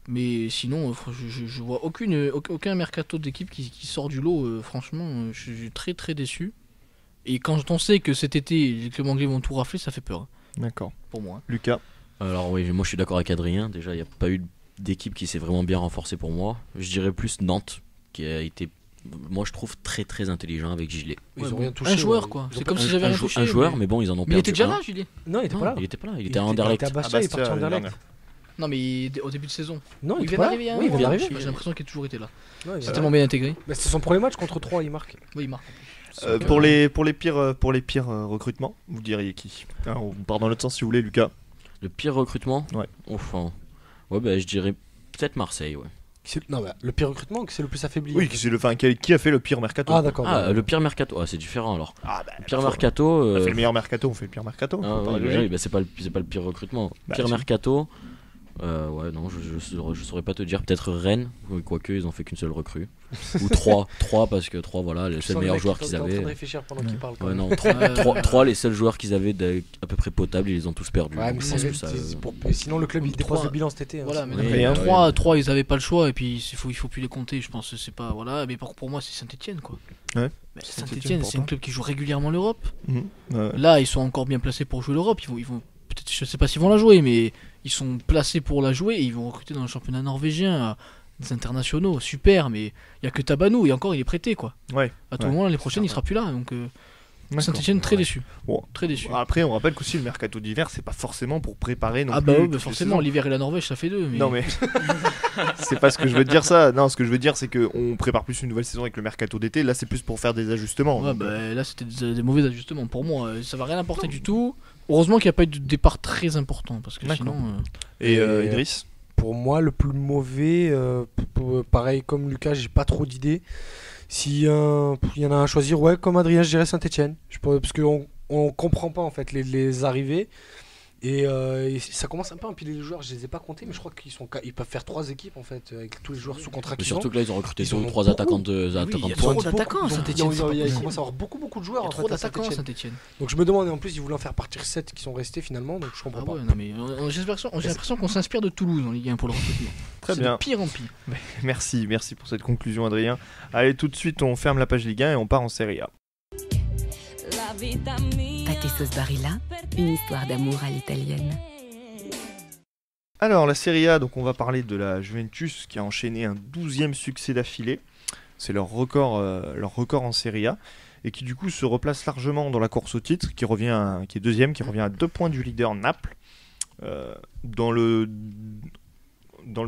Mais sinon, je vois aucun mercato d'équipe qui sort du lot. Franchement, je suis très très déçu. Et quand on sait que cet été, les clubs anglais vont tout rafler, ça fait peur. D'accord. Pour moi. Lucas. Alors oui, moi je suis d'accord avec Adrien. Déjà, il n'y a pas eu d'équipe qui s'est vraiment bien renforcée pour moi. Je dirais plus Nantes, qui a été, moi je trouve, très très intelligent avec Gilet. Ils ont rien touché. Un joueur quoi. C'est comme si j'avais rien touché. Un joueur, mais bon, ils en ont perdu. Mais il était déjà là, Gilet. Non, il était pas là. Il était pas là. Il était à Anderlecht. Il était à Bastia, il est parti à Anderlecht. Non, mais au début de saison. Non, il vient d'arriver. Oui, il vient d'arriver. J'ai l'impression qu'il a toujours été là. Ouais, c'est tellement bien intégré. C'était son premier match contre 3, il marque. Oui, il marque. Pour les pires recrutements, vous diriez qui? Alors, on part dans l'autre sens si vous voulez, Lucas. Le pire recrutement? Ouais. Enfin, je dirais peut-être Marseille, ouais. Non, le pire recrutement, c'est le plus affaibli. Oui, qui a fait le pire mercato? Ah, d'accord. Le pire mercato, c'est différent alors. Le pire mercato. On a fait le meilleur mercato, on fait le pire mercato. C'est pas le pire recrutement. Pire mercato. Non, je saurais pas te dire. Peut-être Rennes, quoique ils ont fait qu'une seule recrue. Ou 3 parce que 3 voilà, les seuls meilleurs joueurs qu'ils avaient. En train de réfléchir pendant qu'il parle. Ouais, non, 3 les seuls joueurs qu'ils avaient à peu près potables, ils les ont tous perdus. Ouais, mais sinon le club il dépasse le bilan cet été. Voilà, mais 3 ils avaient pas le choix et puis il faut plus les compter, je pense. C'est pas voilà, mais pour moi c'est Saint-Etienne quoi. Ouais. Saint-Etienne, c'est un club qui joue régulièrement l'Europe. Là, ils sont encore bien placés pour jouer l'Europe. Ils vont peut-être, je sais pas s'ils vont la jouer, mais ils sont placés pour la jouer et ils vont recruter dans le championnat norvégien des internationaux, super, mais il y a que Tabanou et encore il est prêté quoi. Ouais. À tout moment l'année prochaine il sera plus là donc Saint-Etienne très déçu. Bon. Très déçu. Après on rappelle qu'aussi le mercato d'hiver c'est pas forcément pour préparer non plus. Ah bah forcément l'hiver et la Norvège ça fait deux. Mais... Non mais c'est pas ce que je veux dire ça. Non, ce que je veux dire c'est que on prépare plus une nouvelle saison avec le mercato d'été. Là c'est plus pour faire des ajustements. Ouais, là c'était des mauvais ajustements pour moi. Ça va rien apporter du tout. Heureusement qu'il n'y a pas eu de départ très important parce que sinon. Et Idriss. Pour moi, le plus mauvais, pareil comme Lucas, j'ai pas trop d'idées. S'il y en a un à choisir, comme Adrien, je dirais Saint-Etienne. Parce qu'on comprend pas en fait les arrivées. Et ça commence un peu à empiler les joueurs, je les ai pas comptés, mais je crois qu'ils peuvent faire 3 équipes en fait, avec tous les joueurs sous contrat. Surtout que là ils ont recruté 2 ou 3 attaquants de il y a trop d'attaquants à Saint-Etienne. Il commence à avoir beaucoup de joueurs. Il y a trop d'attaquants à Saint-Etienne. Donc je me demande, et en plus ils voulaient en faire partir 7 qui sont restés finalement, donc je comprends pas. Non, mais j'ai l'impression qu'on s'inspire de Toulouse en Ligue 1 pour le recrutement. Très bien. De pire en pire. Merci pour cette conclusion Adrien. Allez, tout de suite on ferme la page Ligue 1 et on part en Serie A. Pâté sauce Barilla, une histoire d'amour à l'italienne. Alors la Serie A, donc on va parler de la Juventus qui a enchaîné un 12e succès d'affilée. C'est leur record en Serie A et qui du coup se replace largement dans la course au titre, qui est deuxième, qui revient à 2 points du leader Naples. Dans le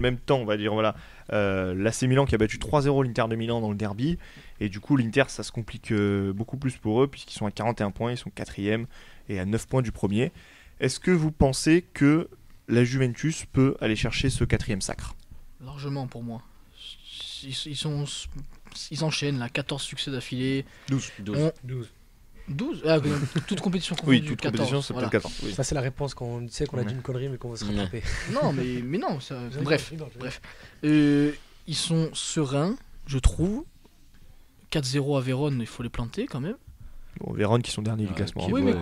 même temps, on va dire voilà, l'AC Milan qui a battu 3-0 l'Inter de Milan dans le derby, et du coup l'Inter ça se complique beaucoup plus pour eux puisqu'ils sont à 41 points, ils sont 4e et à 9 points du premier. Est-ce que vous pensez que la Juventus peut aller chercher ce 4e sacre? Largement pour moi. Ils enchaînent là, 14 succès d'affilée. 12. 12 ah, toute compétition Oui, confondue, toute 14, compétition, c'est voilà. peut-être 14. Oui. Ça, c'est la réponse quand on sait qu'on a dit une connerie, mais qu'on va se rattraper. Non, mais non, ça... bref. Je rigole. Ils sont sereins, je trouve. 4-0 à Vérone, il faut les planter quand même. Bon, Vérone qui sont derniers du classement. Oui, mais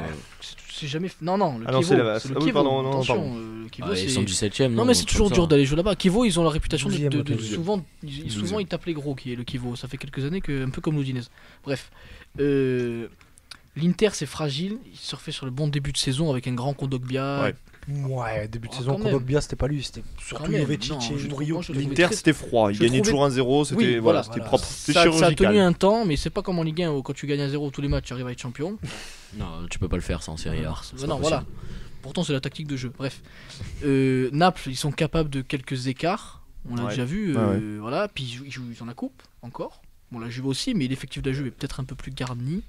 c'est jamais. Non, le Ah non, Kivo. c'est la- C'est le ah oui, Kivo, pardon, non, attention, pardon. le Kivo, Ils c'est- sont 17ème. Non, mais c'est toujours dur d'aller jouer là-bas. Kivo, ils ont la réputation de 12e, souvent, Douzième. ils tapent les gros, qui est le Kivo. Ça fait quelques années que, un peu comme l'Udinese. Bref, l'Inter c'est fragile. Ils surfaient sur le bon début de saison avec un grand Kondogbia. Ouais. Ouais, début de Ah, saison, quand même. Kondogbia, c'était pas lui, c'était Quand surtout même, Jovetic non, et je trouve- Murillo. moi, je le trouvais L'Inter très- c'était froid, il je gagnait trouvais- toujours 1-0, c'était Oui, voilà, voilà. c'était Voilà. propre, c'était Ça a chirurgical. tenu un temps, mais c'est pas comme en Ligue 1 où quand tu gagnes 1-0 tous les matchs, tu arrives à être champion. Non, tu peux pas le faire sans Serie A. c'est pas Non, possible. voilà. Pourtant, c'est la tactique de jeu. Bref, Naples, ils sont capables de quelques écarts. On l'a Ouais. déjà vu. Ouais, Voilà. Puis ils ont la coupe encore. Bon, la Juve aussi, mais l'effectif de la Juve est peut-être un peu plus garni.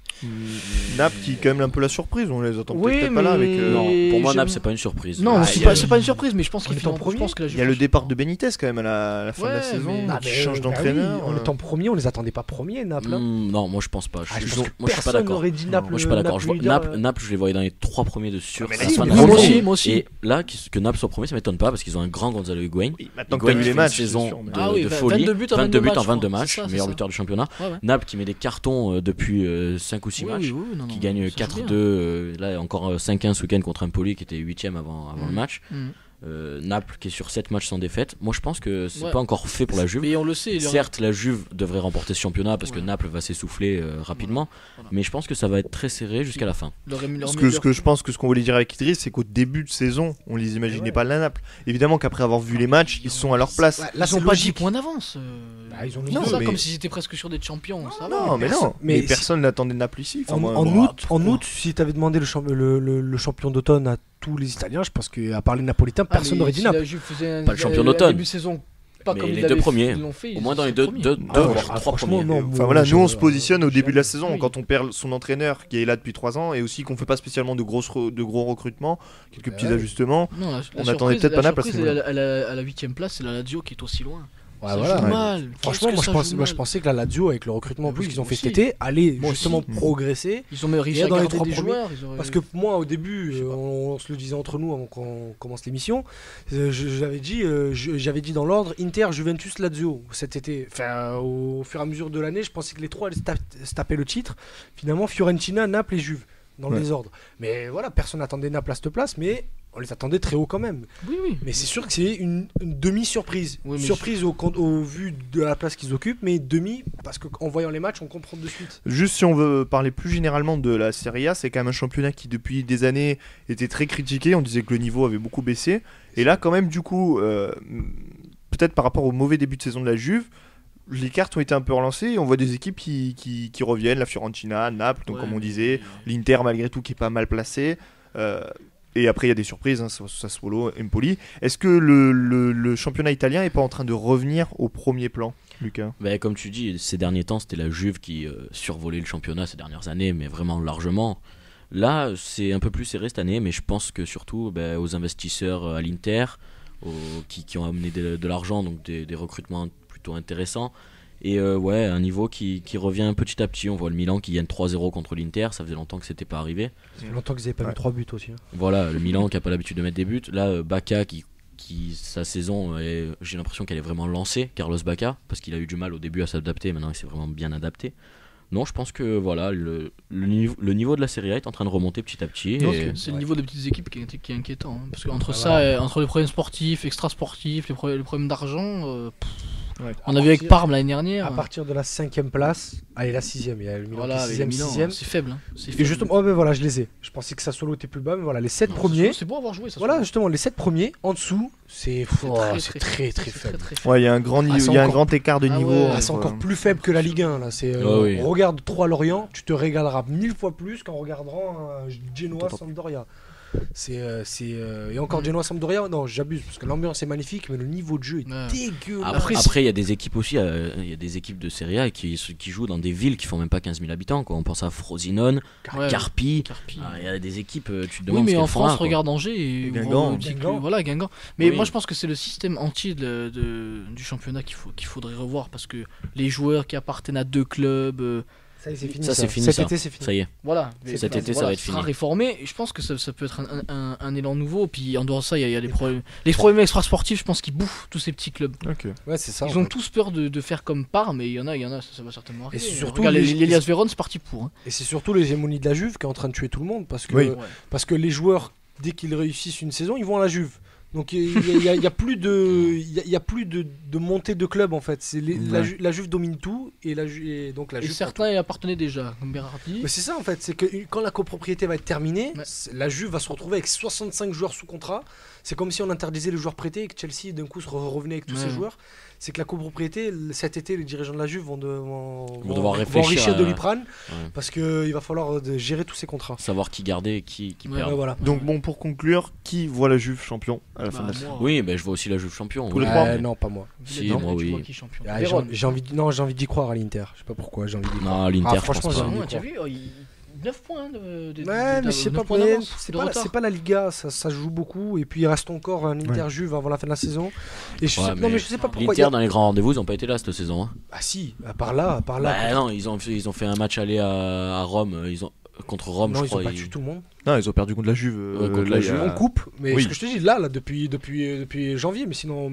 Naples qui est quand même un peu la surprise, on les attend Oui, peut-être pas là avec. mais- Non, pour moi, j'aime- Naples, c'est pas une surprise. Non, Ah, c'est il y a- pas une surprise, mais je pense On qu'il est en je premier. pense que la Il Juve y a le passe. départ de Benitez quand même à la fin de la Ouais, saison, mais- qui change d'entraîneur. En étant premier, on les attendait pas premiers, Naples. Non, moi je pense pas. Ah, je Je- pense que moi je suis pas personne d'accord. n'aurait dit Naples. Moi je suis pas d'accord. Je vois- Naples leader, Naples, je les voyais dans les 3 premiers de sûr. mais à la si, fin de mais la moi saison. aussi, moi aussi. Et là, que Naples soit premier, ça m'étonne pas parce qu'ils ont un grand Gonzalo Higuain. Oui, maintenant que t'as Higuain vu qui les fait matchs, une c'est sûr, saison mais- de, Ah oui, de 22 folie. buts en 22 buts en 22 22 matchs, matchs, c'est ça, meilleur c'est buteur du championnat. Ouais, ouais. Naples qui met des cartons depuis 5 ou 6 matchs. Oui, non, Qui non, gagne ça joue 4-2, bien. là encore 5-1 ce week-end contre Empoli qui était 8ème avant le match. Mhm. Naples qui est sur 7 matchs sans défaite. Moi je pense que c'est Ouais. pas encore fait pour la Juve. Mais on le sait. Certes, la Juve devrait remporter ce championnat parce que Ouais. Naples va s'essouffler rapidement, Voilà. mais je pense que ça va être très serré jusqu'à la fin. Ce que je pense que ce qu'on voulait dire avec Idriss, c'est qu'au début de saison, on les imaginait Ouais. pas là Naples. Évidemment qu'après avoir vu les matchs, ils sont à leur place. Ouais, Là, c'est ils ont pas 10 logique. points d'avance. Bah, ils ont Ils Non, font ça mais- comme s'ils étaient presque sûrs d'être champions. Ça va. Non, mais non. mais Mais si- personne n'attendait Naples ici. Enfin, En, moi, en bon, août, si tu avais demandé le champion d'automne à tous les Italiens, je pense qu'à part les Napolitains, Ah, personne mais n'aurait dit si Naples. la Juve faisait Pas le champion un d'automne. début de saison pas Mais comme les ils deux l'avaient- premiers. ils l'ont fait, Au ils moins dans sont les deux, premiers. voire Ah, 3 franchement, premiers. non. Enfin voilà, je- nous on se positionne au début de la saison Oui. quand on perd son entraîneur qui est là depuis 3 ans et aussi qu'on fait pas spécialement de gros recrutements, quelques petits Ouais. ajustements. Non, On attendait peut-être pas Naples à ce surprise, niveau-là. à la 8ème place, c'est la Lazio qui est aussi loin. Ouais, Ça voilà. joue Ouais. mal. Franchement, moi je pensais que la Lazio, avec le recrutement en plus Oui, qu'ils ont moi fait cet aussi. été, allait Moi justement aussi. progresser. Ils ont même réussi Et à dans les garder trois des premiers, joueurs. ils auraient- Parce que moi, au début, Je sais pas. on se le disait entre nous avant qu'on commence l'émission, j'avais dit dans l'ordre Inter, Juventus, Lazio cet été. Enfin, au fur et à mesure de l'année, je pensais que les trois allaient se taper le titre. Finalement, Fiorentina, Naples et Juve, dans le Ouais. désordre. Mais voilà, personne n'attendait Naples à cette place, mais on les attendait très haut quand même. Oui, oui. Mais c'est sûr que c'est une demi-surprise. Oui, mais Surprise au vu de la place qu'ils occupent, mais demi, parce qu'en voyant les matchs, on comprend de suite. Juste si on veut parler plus généralement de la Serie A, c'est quand même un championnat qui depuis des années était très critiqué, on disait que le niveau avait beaucoup baissé. Et là quand même du coup, peut-être par rapport au mauvais début de saison de la Juve, les cartes ont été un peu relancées et on voit des équipes qui reviennent, la Fiorentina, Naples, donc Ouais, comme on disait, l'Inter malgré tout qui est pas mal placé. Et après il y a des surprises, hein, Sassuolo, Empoli. Est-ce que le championnat italien est pas en train de revenir au premier plan, Lucas? Bah, comme tu dis, ces derniers temps, c'était la Juve qui survolait le championnat ces dernières années, mais vraiment largement. Là, c'est un peu plus serré cette année, mais je pense que surtout aux investisseurs à l'Inter, qui ont amené de l'argent, donc des recrutements plutôt intéressants. Et ouais, un niveau qui revient petit à petit. On voit le Milan qui gagne 3-0 contre l'Inter, ça faisait longtemps que c'était pas arrivé. Ça fait longtemps qu'ils n'avaient pas Ouais. mis 3 buts aussi. Hein. Voilà, le Milan qui a pas l'habitude de mettre des buts. Là, Bacca qui sa saison, j'ai l'impression qu'elle est vraiment lancée, Carlos Bacca, parce qu'il a eu du mal au début à s'adapter, maintenant il s'est vraiment bien adapté. Non, je pense que voilà, le niveau de la Serie A est en train de remonter petit à petit. Donc, Et c'est le niveau des petites équipes qui est inquiétant. Hein. Parce qu'entre Ouais, ça, voilà. et entre les problèmes sportifs, extra-sportifs, les problèmes d'argent, Ouais. on a vu avec Parme l'année dernière. À partir de la 5ème place, allez, la 6ème, il y a le Milan Voilà, qui avec est le 6ème, Milan, 6ème. c'est faible. Hein. C'est Et faible. justement, oh, ben voilà, je les ai. Je pensais que Sassuolo était plus bas, mais voilà, les 7 Non, premiers. C'est beau avoir joué ça. Voilà, justement, les 7 premiers, en dessous, c'est très faible. Ouais, il y a un grand niveau, c'est il y a un encore- grand écart de Ah niveau. ouais, Ah, c'est entre- encore plus faible que la Ligue 1 là. C'est oui. regarde 3 Lorient, tu te régaleras 1000 fois plus qu'en regardant un Genoa Sampdoria. Et encore Genoa Sampdoria, non, j'abuse parce que l'ambiance est magnifique, mais le niveau de jeu est Ouais. dégueulasse. Après, il y a des équipes aussi, il y a des équipes de Serie A qui jouent dans des villes qui font même pas 15 000 habitants. Quoi. On pense à Frosinone, Ouais, Carpi. Carpi. Il y a des équipes, tu te Oui, demandes mais ce en qu'elles font France, là, quoi. regarde Angers et Guingamp. on dit que- Guingamp. voilà, Guingamp. Mais Oui. moi, je pense que c'est le système entier du championnat qu'il faudrait revoir parce que les joueurs qui appartiennent à 2 clubs, Ça y est, c'est fini. Ça, c'est fini, Cet ça. été, c'est fini. Ça y est. voilà. Cet été, ça voilà, va être sera fini. réformé. Et je pense que ça peut être un élan nouveau. Puis en dehors de ça, il y a les problèmes. Les problèmes extra-sportifs, je pense qu'ils bouffent tous ces petits clubs. Ok. Ouais, c'est ça. Ils en ont fait. tous peur de faire comme Parme, mais il y en a, ça va certainement arriver. surtout Regarde, les- l'Elias Vérone, c'est parti pour. Hein. Et c'est surtout l'hégémonie de la Juve qui est en train de tuer tout le monde parce que, Oui. parce que les joueurs, dès qu'ils réussissent une saison, ils vont à la Juve. Donc il y a plus de montée de club en fait. La Juve domine tout et donc la Et Juve. certains y appartenaient déjà, comme Berardi. Mais c'est ça en fait, c'est que quand la copropriété va être terminée, Ouais. la Juve va se retrouver avec 65 joueurs sous contrat. C'est comme si on interdisait les joueurs prêtés et que Chelsea d'un coup se revenait avec tous ses Ouais. joueurs. C'est que la copropriété, cet été, les dirigeants de la Juve vont devoir réfléchir enrichir à- Doliprane Ouais. parce qu'il va falloir gérer tous ces contrats. Savoir qui garder et qui Ouais, perd. Ouais, voilà. Donc bon, pour conclure, qui voit la Juve champion à la fin de la saison? moi, Oui, je vois aussi la Juve champion. Tous les ouais. trois. Non, pas moi. Si, Non, moi, tu oui. vois qui est champion. Ah, Vérone. j'ai envie d'y croire à l'Inter. Je sais pas pourquoi, j'ai envie d'y croire. Non, l'Inter, Ah, je pense franchement, pas. j'ai envie Ouais, d'y t'as croire. vu, 9 points de Ouais, mais je sais pas, points mais d'avance, c'est de pas, retard. c'est pas la Liga, ça se joue beaucoup. Et puis il reste encore un Inter-Juve avant la fin de la saison. Et je Ouais, sais, non, mais je sais pas pourquoi. L'Inter, dans les grands rendez-vous, ils n'ont pas été là cette saison. Hein. Ah si, à part là. Bah non, ils ont fait un match aller à Rome. Contre Rome, Non, je ils crois. ont battu tout le monde. Non, ils ont perdu contre la Juve. contre là, la il y a- Juve. En coupe, mais Oui. ce que je te dis là depuis janvier, mais sinon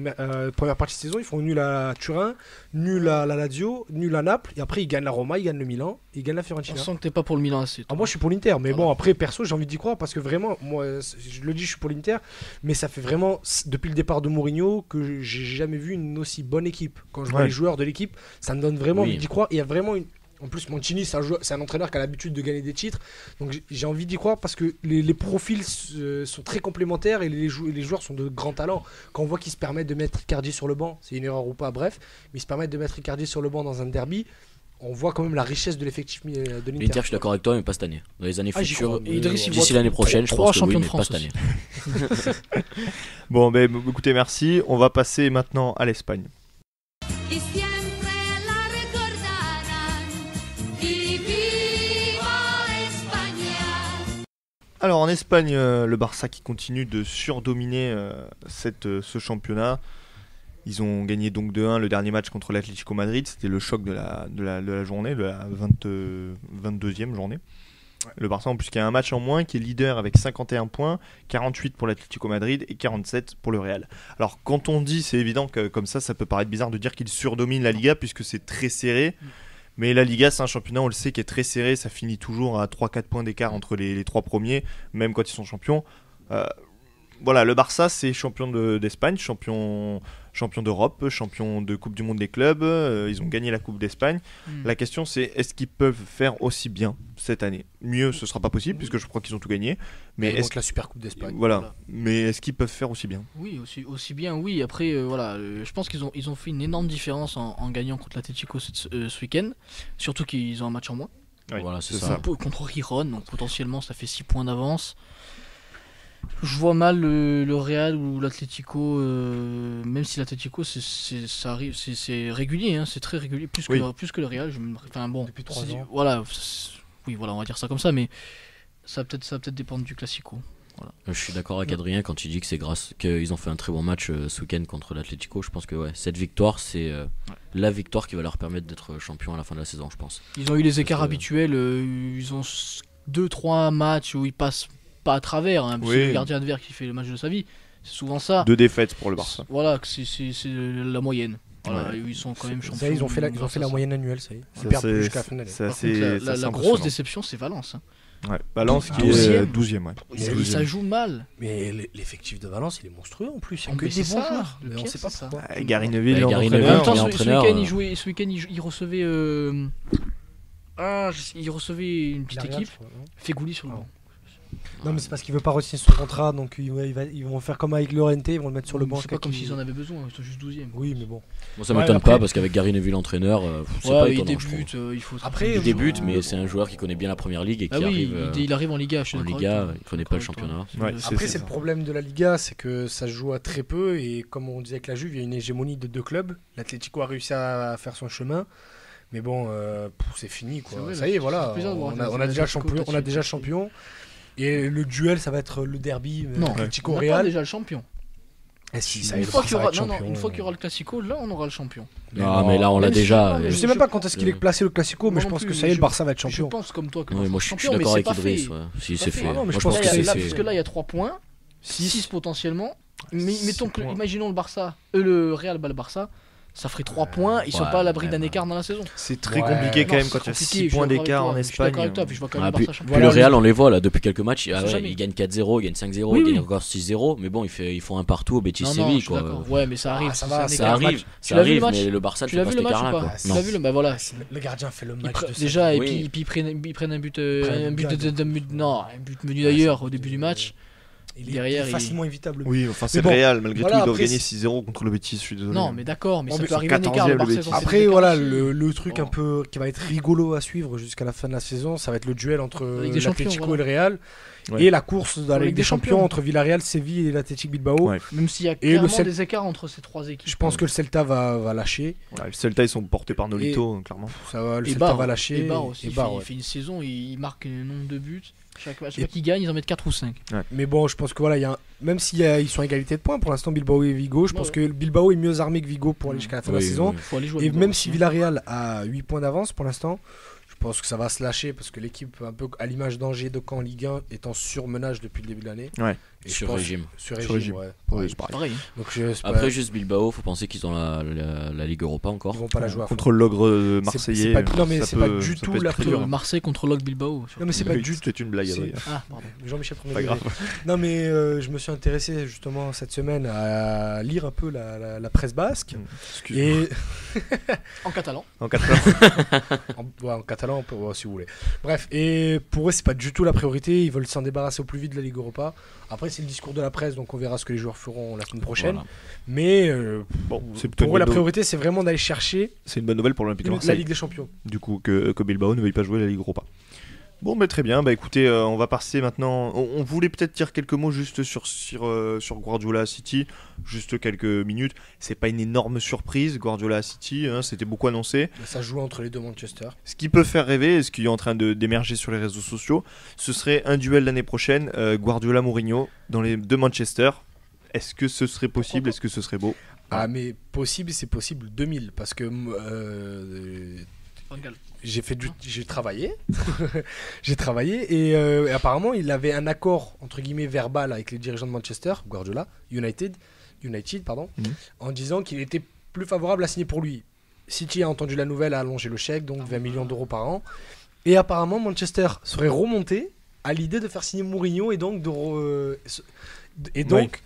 première partie de saison, ils font nul à Turin, nul à la Lazio, nul à Naples, et après ils gagnent la Roma, ils gagnent le Milan, ils gagnent la On Fiorentina. sent que t'es pas pour le Milan AC. Ah, moi je suis pour l'Inter, mais bon après perso j'ai envie d'y croire parce que vraiment, moi je le dis, je suis pour l'Inter, mais ça fait vraiment depuis le départ de Mourinho que j'ai jamais vu une aussi bonne équipe. Quand je vois Ouais. les joueurs de l'équipe, ça me donne vraiment Oui. envie d'y croire. Il y a vraiment une. En plus, Mancini, c'est un entraîneur qui a l'habitude de gagner des titres. Donc j'ai envie d'y croire parce que les profils sont très complémentaires et les joueurs sont de grands talents. Quand on voit qu'ils se permettent de mettre Icardi sur le banc, c'est une erreur ou pas, bref, mais ils se permettent de mettre Icardi sur le banc dans un derby, on voit quand même la richesse de l'effectif de l'Inter. L'Inter, je suis d'accord avec toi, mais pas cette année. Dans les années Ah, j'y futures, crois. Et Idriss, il d'ici voit l'année prochaine, je trois pense que oui, champions mais de pas France cette année. Bon, ben écoutez, merci. On va passer maintenant à l'Espagne. Y siempre la recordarán. Y viva España. Alors en Espagne, le Barça qui continue de surdominer ce championnat. Ils ont gagné donc 2-1 le dernier match contre l'Atlético Madrid. C'était le choc de la journée, de la 22e journée. Le Barça en plus qui a un match en moins, qui est leader avec 51 points, 48 pour l'Atlético Madrid et 47 pour le Real. Alors quand on dit, c'est évident que comme ça peut paraître bizarre de dire qu'ils surdominent la Liga puisque c'est très serré. Mais la Liga, c'est un championnat, on le sait, qui est très serré. Ça finit toujours à 3-4 points d'écart entre les trois premiers, même quand ils sont champions. Voilà, le Barça, c'est champion d'Espagne, champion d'Europe, champion de Coupe du Monde des clubs. Ils ont gagné la Coupe d'Espagne. La question, c'est est-ce qu'ils peuvent faire aussi bien cette année? Mieux, ce sera pas possible, puisque je crois qu'ils ont tout gagné. Mais donc la Super Coupe d'Espagne. voilà. Mais est-ce qu'ils peuvent faire aussi bien? Oui, aussi bien, oui. Après, je pense qu'ils ont fait une énorme différence en gagnant contre l'Atlético ce week-end. Surtout qu'ils ont un match en moins. Oui, Voilà, c'est c'est ça. ça. Contre Riron, donc potentiellement ça fait 6 points d'avance. Je vois mal le Real ou l'Atlético, même si l'Atlético ça arrive, c'est régulier, hein, c'est très régulier, plus que le Real. Enfin bon, Depuis 3 ans. Voilà, oui, voilà, on va dire ça comme ça, mais ça va peut-être dépendre du Classico. Voilà. Je suis d'accord avec Adrien quand il dit que c'est grâce qu'ils ont fait un très bon match ce week-end contre l'Atlético. Je pense que cette victoire, c'est la victoire qui va leur permettre d'être champion à la fin de la saison, je pense. Ils ont eu les écarts que- habituels, ils ont 2-3 matchs où ils passent pas à travers, hein, Oui. c'est le gardien adverse qui fait le match de sa vie, c'est souvent ça. 2 défaites pour le Barça. Voilà, que c'est la moyenne. Voilà, et ils sont quand même champions. Ça, ils ont fait grâce la à ça. moyenne annuelle, ça y est. Ils Ça, perdent c'est- plus jusqu'à la fin de l'année. c'est Par assez- contre, c'est la assez grosse impressionnant. déception, c'est Valence. Hein. Ouais. Valence qui est 12e. 12e. Ouais. Ça joue mal. Mais l'effectif de Valence, il est monstrueux en plus. Il y a En que plus, des c'est bons ça, joueurs. le Mais on pire, sait pas c'est ça. pourquoi. Gary Neville, Ouais, Gary En Neville, même temps, il est ce entraîneur, week-end, il recevait. Il recevait une petite Villarreal, équipe. je crois, non Fégouli sur le Ah. banc. Non, mais c'est parce qu'il veut pas re-signer son contrat, donc ils vont faire comme avec Llorente, ils vont le mettre sur le banc. C'est pas comme qui- s'ils en avaient besoin, ils sont juste 12ème. Oui, mais bon. Moi, ça Ouais, m'étonne après- pas parce qu'avec Gary Neville entraîneur, c'est pas Ouais, il étonnant. je trouve. débute, il faut. Après, Il débute, Ouais. mais c'est un joueur qui connaît bien la première ligue et qui Ah oui, arrive il arrive en Liga, je suis en d'accord Liga, avec toi. il connaît pas le championnat. Ouais, Après, c'est c'est le ça. problème de la Liga, c'est que ça se joue à très peu et comme on disait avec la Juve, il y a une hégémonie de 2 clubs. L'Atlético a réussi à faire son chemin, mais bon, c'est fini quoi. C'est vrai, Ça là, y est, c'est voilà, plaisir de voir on a déjà le champion, on a déjà le Atlético. champion. Et le duel, ça va être le derby Non, Atlético on n'a pas Real. déjà le champion. Et si, ça y est, Une le fois Barça qu'il y va aura, être non, non, champion. une fois qu'il y aura le Classico, là on aura le champion. Non, mais là, on l'a Même si- déjà. non, mais Je sais même pas quand est-ce qu'il est je- placé le Classico, mais Moi je non pense plus, que ça y est, je- le Barça va être Je champion. pense comme toi que Ouais, le moi, Barça je est suis champion, d'accord mais avec c'est pas Idriss. fait. Ouais. Si, C'est c'est pas fait. fait. Non, mais Moi, je je pense pense qu'il que y a c'est Là, fait. parce que là il y a 3 points, 6 potentiellement. Mais Six mettons que, points. imaginons le Barça, le Real bat le Barça, ça ferait 3 points, ils sont ouais, pas à l'abri d'un ouais. écart dans la saison. C'est très Ouais. compliqué quand Non, même c'est quand il y a compliqué, 6 je suis points d'accord d'écart avec en toi, je suis d'accord avec toi, Espagne. puis je vois quand même Ah, le puis, Barça champion. puis le Voilà, Real, on les voit là depuis quelques matchs. Ah Ils sont ouais, jamais. ils gagnent 4-0, ils gagnent 5-0, Oui, ils gagnent oui. encore 6-0. Mais bon, ils font un partout au Betis Non, non, Séville. je suis Quoi. d'accord. Ouais, mais ça arrive. ça c'est va, un ça écart. arrive. Tu Ça l'as vu le arrive, match mais le Barça ne Tu fait l'as pas vu cet le match ou écart-là. pas quoi. Tu Non. l'as vu le bah voilà. Le gardien fait le match de sa Déjà et Oui. puis ils prennent un but Prennent un but bien, non, un but venu d'ailleurs au début du match. Il est Derrière, il- facilement évitable. Oui, enfin c'est Mais bon, le Real, malgré voilà, tout, ils doivent après, gagner 6-0 contre le Betis, je suis désolé. Non, mais d'accord, mais Bon, ça mais peut ils arriver un sont écart. Le 14e, Barça le est censé Betis. Après, faire un voilà, écart aussi. le truc un peu qui va être rigolo à suivre jusqu'à la fin de la saison, ça va être le duel entre Ligue des Champions, l'Atlético voilà. et le Real. Ouais. Et la course dans la Pour Ligue des Champions entre Villarreal, Séville et l'Athletic Bilbao. Ouais. Même s'il y a le clairement Cel- des écarts entre ces trois équipes. Je pense que le Celta va lâcher. Ouais, le Celta, ils sont portés par Nolito, clairement. Ça va, le Et Celta Barre va lâcher. Et Barre aussi. et Barre, Il ouais. fait une saison, il marque un nombre de buts. Chaque Et- fois qu'ils gagnent, ils en mettent 4 ou 5. Mais bon, je pense que voilà, même s'ils sont à égalité de points, pour l'instant Bilbao et Vigo, je pense Ouais. que Bilbao est mieux armé que Vigo pour aller jusqu'à la fin de la Oui, saison. oui. Faut aller jouer à Et Bilbao même aussi, si hein. Villarreal a 8 points d'avance pour l'instant, je pense que ça va se lâcher parce que l'équipe, un peu à l'image d'Angers de Caen en Ligue 1, est en surmenage depuis le début de l'année. Ouais. Et je Sur pense- régime. Sur Sur régime, régime. ouais. Ouais, c'est pareil. Pareil. Donc c'est Après, pas- juste Bilbao, faut penser qu'ils ont la Ligue Europa encore. ils vont pas la jouer à fond. Contre l'ogre C'est- marseillais. c'est pas- non, mais ça c'est peut- pas du ça tout peut être la très peur. dur. Marseille contre Lok Bilbao. Non, mais c'est pas Oui, du c'était une blague, c'est- Adrien. Ah, pardon. Jean-Michel Premier Pas degré. grave. Non mais je me suis intéressé justement cette semaine à lire un peu la presse basque. Excuse-moi. Et En catalan. En 4 heures. en catalan, si vous voulez. Bref, et pour eux, c'est pas du tout la priorité. Ils veulent s'en débarrasser au plus vite de la Ligue Europa. Après, c'est le discours de la presse, donc on verra ce que les joueurs feront la semaine prochaine. Voilà. Mais Bon, c'est plutôt pour eux, une la bonne priorité, c'est vraiment d'aller chercher C'est une bonne nouvelle pour l'Olympique de la Marseille. Ligue des Champions. Du coup, que Bilbao ne veuille pas jouer la Ligue Europa. Bon, mais très bien. Bah écoutez, on va passer maintenant. On voulait peut-être dire quelques mots juste sur Guardiola City, juste quelques minutes. C'est pas une énorme surprise, Guardiola City. Hein, c'était beaucoup annoncé. Ça joue entre les deux Manchester. Ce qui peut faire rêver, et ce qui est en train d'émerger sur les réseaux sociaux, ce serait un duel l'année prochaine, Guardiola-Mourinho dans les deux Manchester. Est-ce que ce serait possible? Est-ce que ce serait beau? Ah, mais possible, c'est possible 2000 parce que j'ai travaillé j'ai travaillé et apparemment il avait un accord entre guillemets verbal avec les dirigeants de Manchester, Guardiola United pardon, en disant qu'il était plus favorable à signer pour lui. City a entendu la nouvelle, a allongé le chèque, donc 20 millions d'euros par an, et apparemment Manchester serait remonté à l'idée de faire signer Mourinho et donc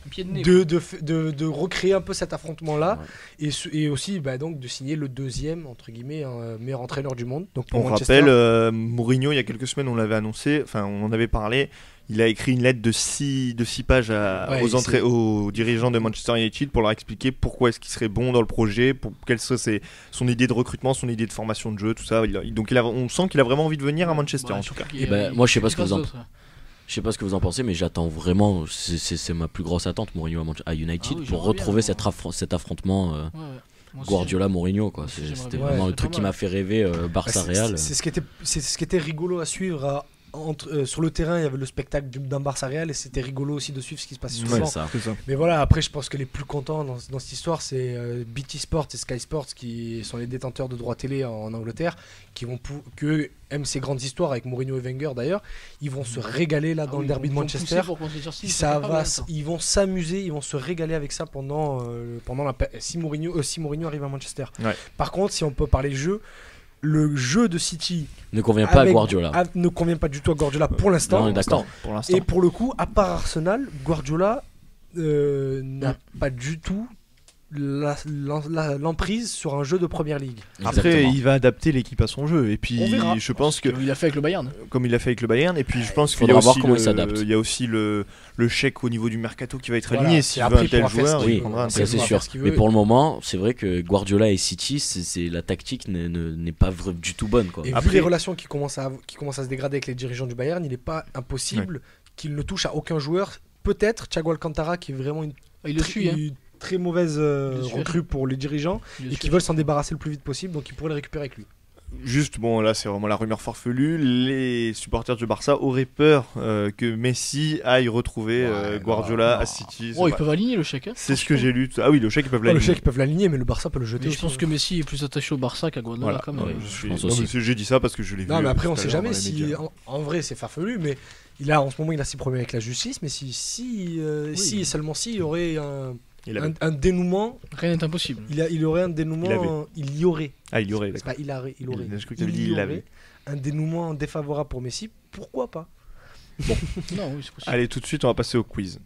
Un pied de nez. de recréer un peu cet affrontement là, Ouais. et aussi donc de signer le deuxième entre guillemets meilleur entraîneur du monde. Donc pour On Manchester, rappelle, Mourinho, il y a quelques semaines, on l'avait annoncé, enfin on en avait parlé. Il a écrit une lettre de 6 pages Ouais, aux dirigeants de Manchester United pour leur expliquer pourquoi est-ce qu'il serait bon dans le projet, quelle serait son idée de recrutement, son idée de formation de jeu, tout ça. On sent qu'il a vraiment envie de venir à Manchester en tout cas. Moi, je sais pas ce que vous en Je sais pas ce que vous en pensez, mais j'attends vraiment. C'est ma plus grosse attente, Mourinho à United, Ah oui, pour j'aimerais retrouver bien, cet affrontement Moi aussi, Guardiola-Mourinho. Moi aussi, j'aimerais C'était bien. vraiment Ouais, le truc pas qui mal. m'a fait rêver Barça-Real. c'est ce qui était rigolo à suivre. Sur le terrain, il y avait le spectacle d'un Barça Real et c'était rigolo aussi de suivre ce qui se passait sur le Ouais, banc. ça. c'est ça. Mais voilà, après, je pense que les plus contents dans cette histoire, c'est BT Sport et Sky Sports qui sont les détenteurs de droits télé en Angleterre, qui aiment ces grandes histoires avec Mourinho et Wenger d'ailleurs. Ils vont se régaler là dans le derby de Manchester. Ils vont s'amuser, ils vont se régaler avec ça si Mourinho arrive à Manchester. Ouais. Par contre, si on peut parler jeu, le jeu de City Ne convient pas à avec- Guardiola. ne convient pas du tout à Guardiola pour Non, l'instant. on est d'accord. Pour l'instant. Et pour le coup, à part Arsenal, Guardiola n'a pas du tout l'emprise sur un jeu de première ligue. Après, Exactement. il va adapter l'équipe à son jeu. Et puis, On verra. je pense que, Comme il a fait avec le Bayern. comme il a fait avec le Bayern, et puis je pense qu'il y a faudra voir aussi, comment il s'adapte. il y a aussi le chèque au niveau du mercato qui va être Voilà, aligné. c'est S'il veut après, un il tel pourra faire ce joueur, qu'il il Oui, prendra un ça tel c'est il pourra sûr. faire ce qu'il Mais veut. pour le moment, c'est vrai que Guardiola et City, la tactique n'est pas du tout bonne, quoi. Et Après- vu les relations qui commencent à se dégrader avec les dirigeants du Bayern, il n'est pas impossible qu'il ne touche à aucun joueur. Peut-être Thiago Alcantara, qui est vraiment une Il le suit, hein. une très mauvaise Il le suit. recrue pour les dirigeants Il le et suit. qui veulent s'en débarrasser le plus vite possible, donc ils pourraient le récupérer avec lui. Juste, bon, là, c'est vraiment la rumeur farfelue. Les supporters du Barça auraient peur que Messi aille retrouver Guardiola non. à City. Oh, ils C'est peuvent aligner le chèque. Hein. c'est ce que j'ai lu. Ah oui, le chèque, ils peuvent Le l'aligner. chèque, ils peuvent l'aligner, mais le Barça peut le jeter Mais aussi. je pense que Messi est plus attaché au Barça qu'à Guardiola Voilà. quand même. Ouais. Je suis- pense non, aussi. mais j'ai dit ça parce que je l'ai vu. Non, mais après, on tout à sait l'heure jamais dans les si. médias. En vrai, c'est farfelu, mais en ce moment, il a ses problèmes avec la justice. Mais si et seulement si, il y aurait Il avait- un dénouement. Rien n'est impossible. Il y aurait un dénouement. Il y aurait. Ah, il y aurait. C'est d'accord. pas il aurait. Il aurait. Je crois que t'avais dit il y l'avait. aurait un dénouement défavorable pour Messi. Pourquoi pas? Non, oui, c'est possible. Allez, tout de suite, on va passer au quiz.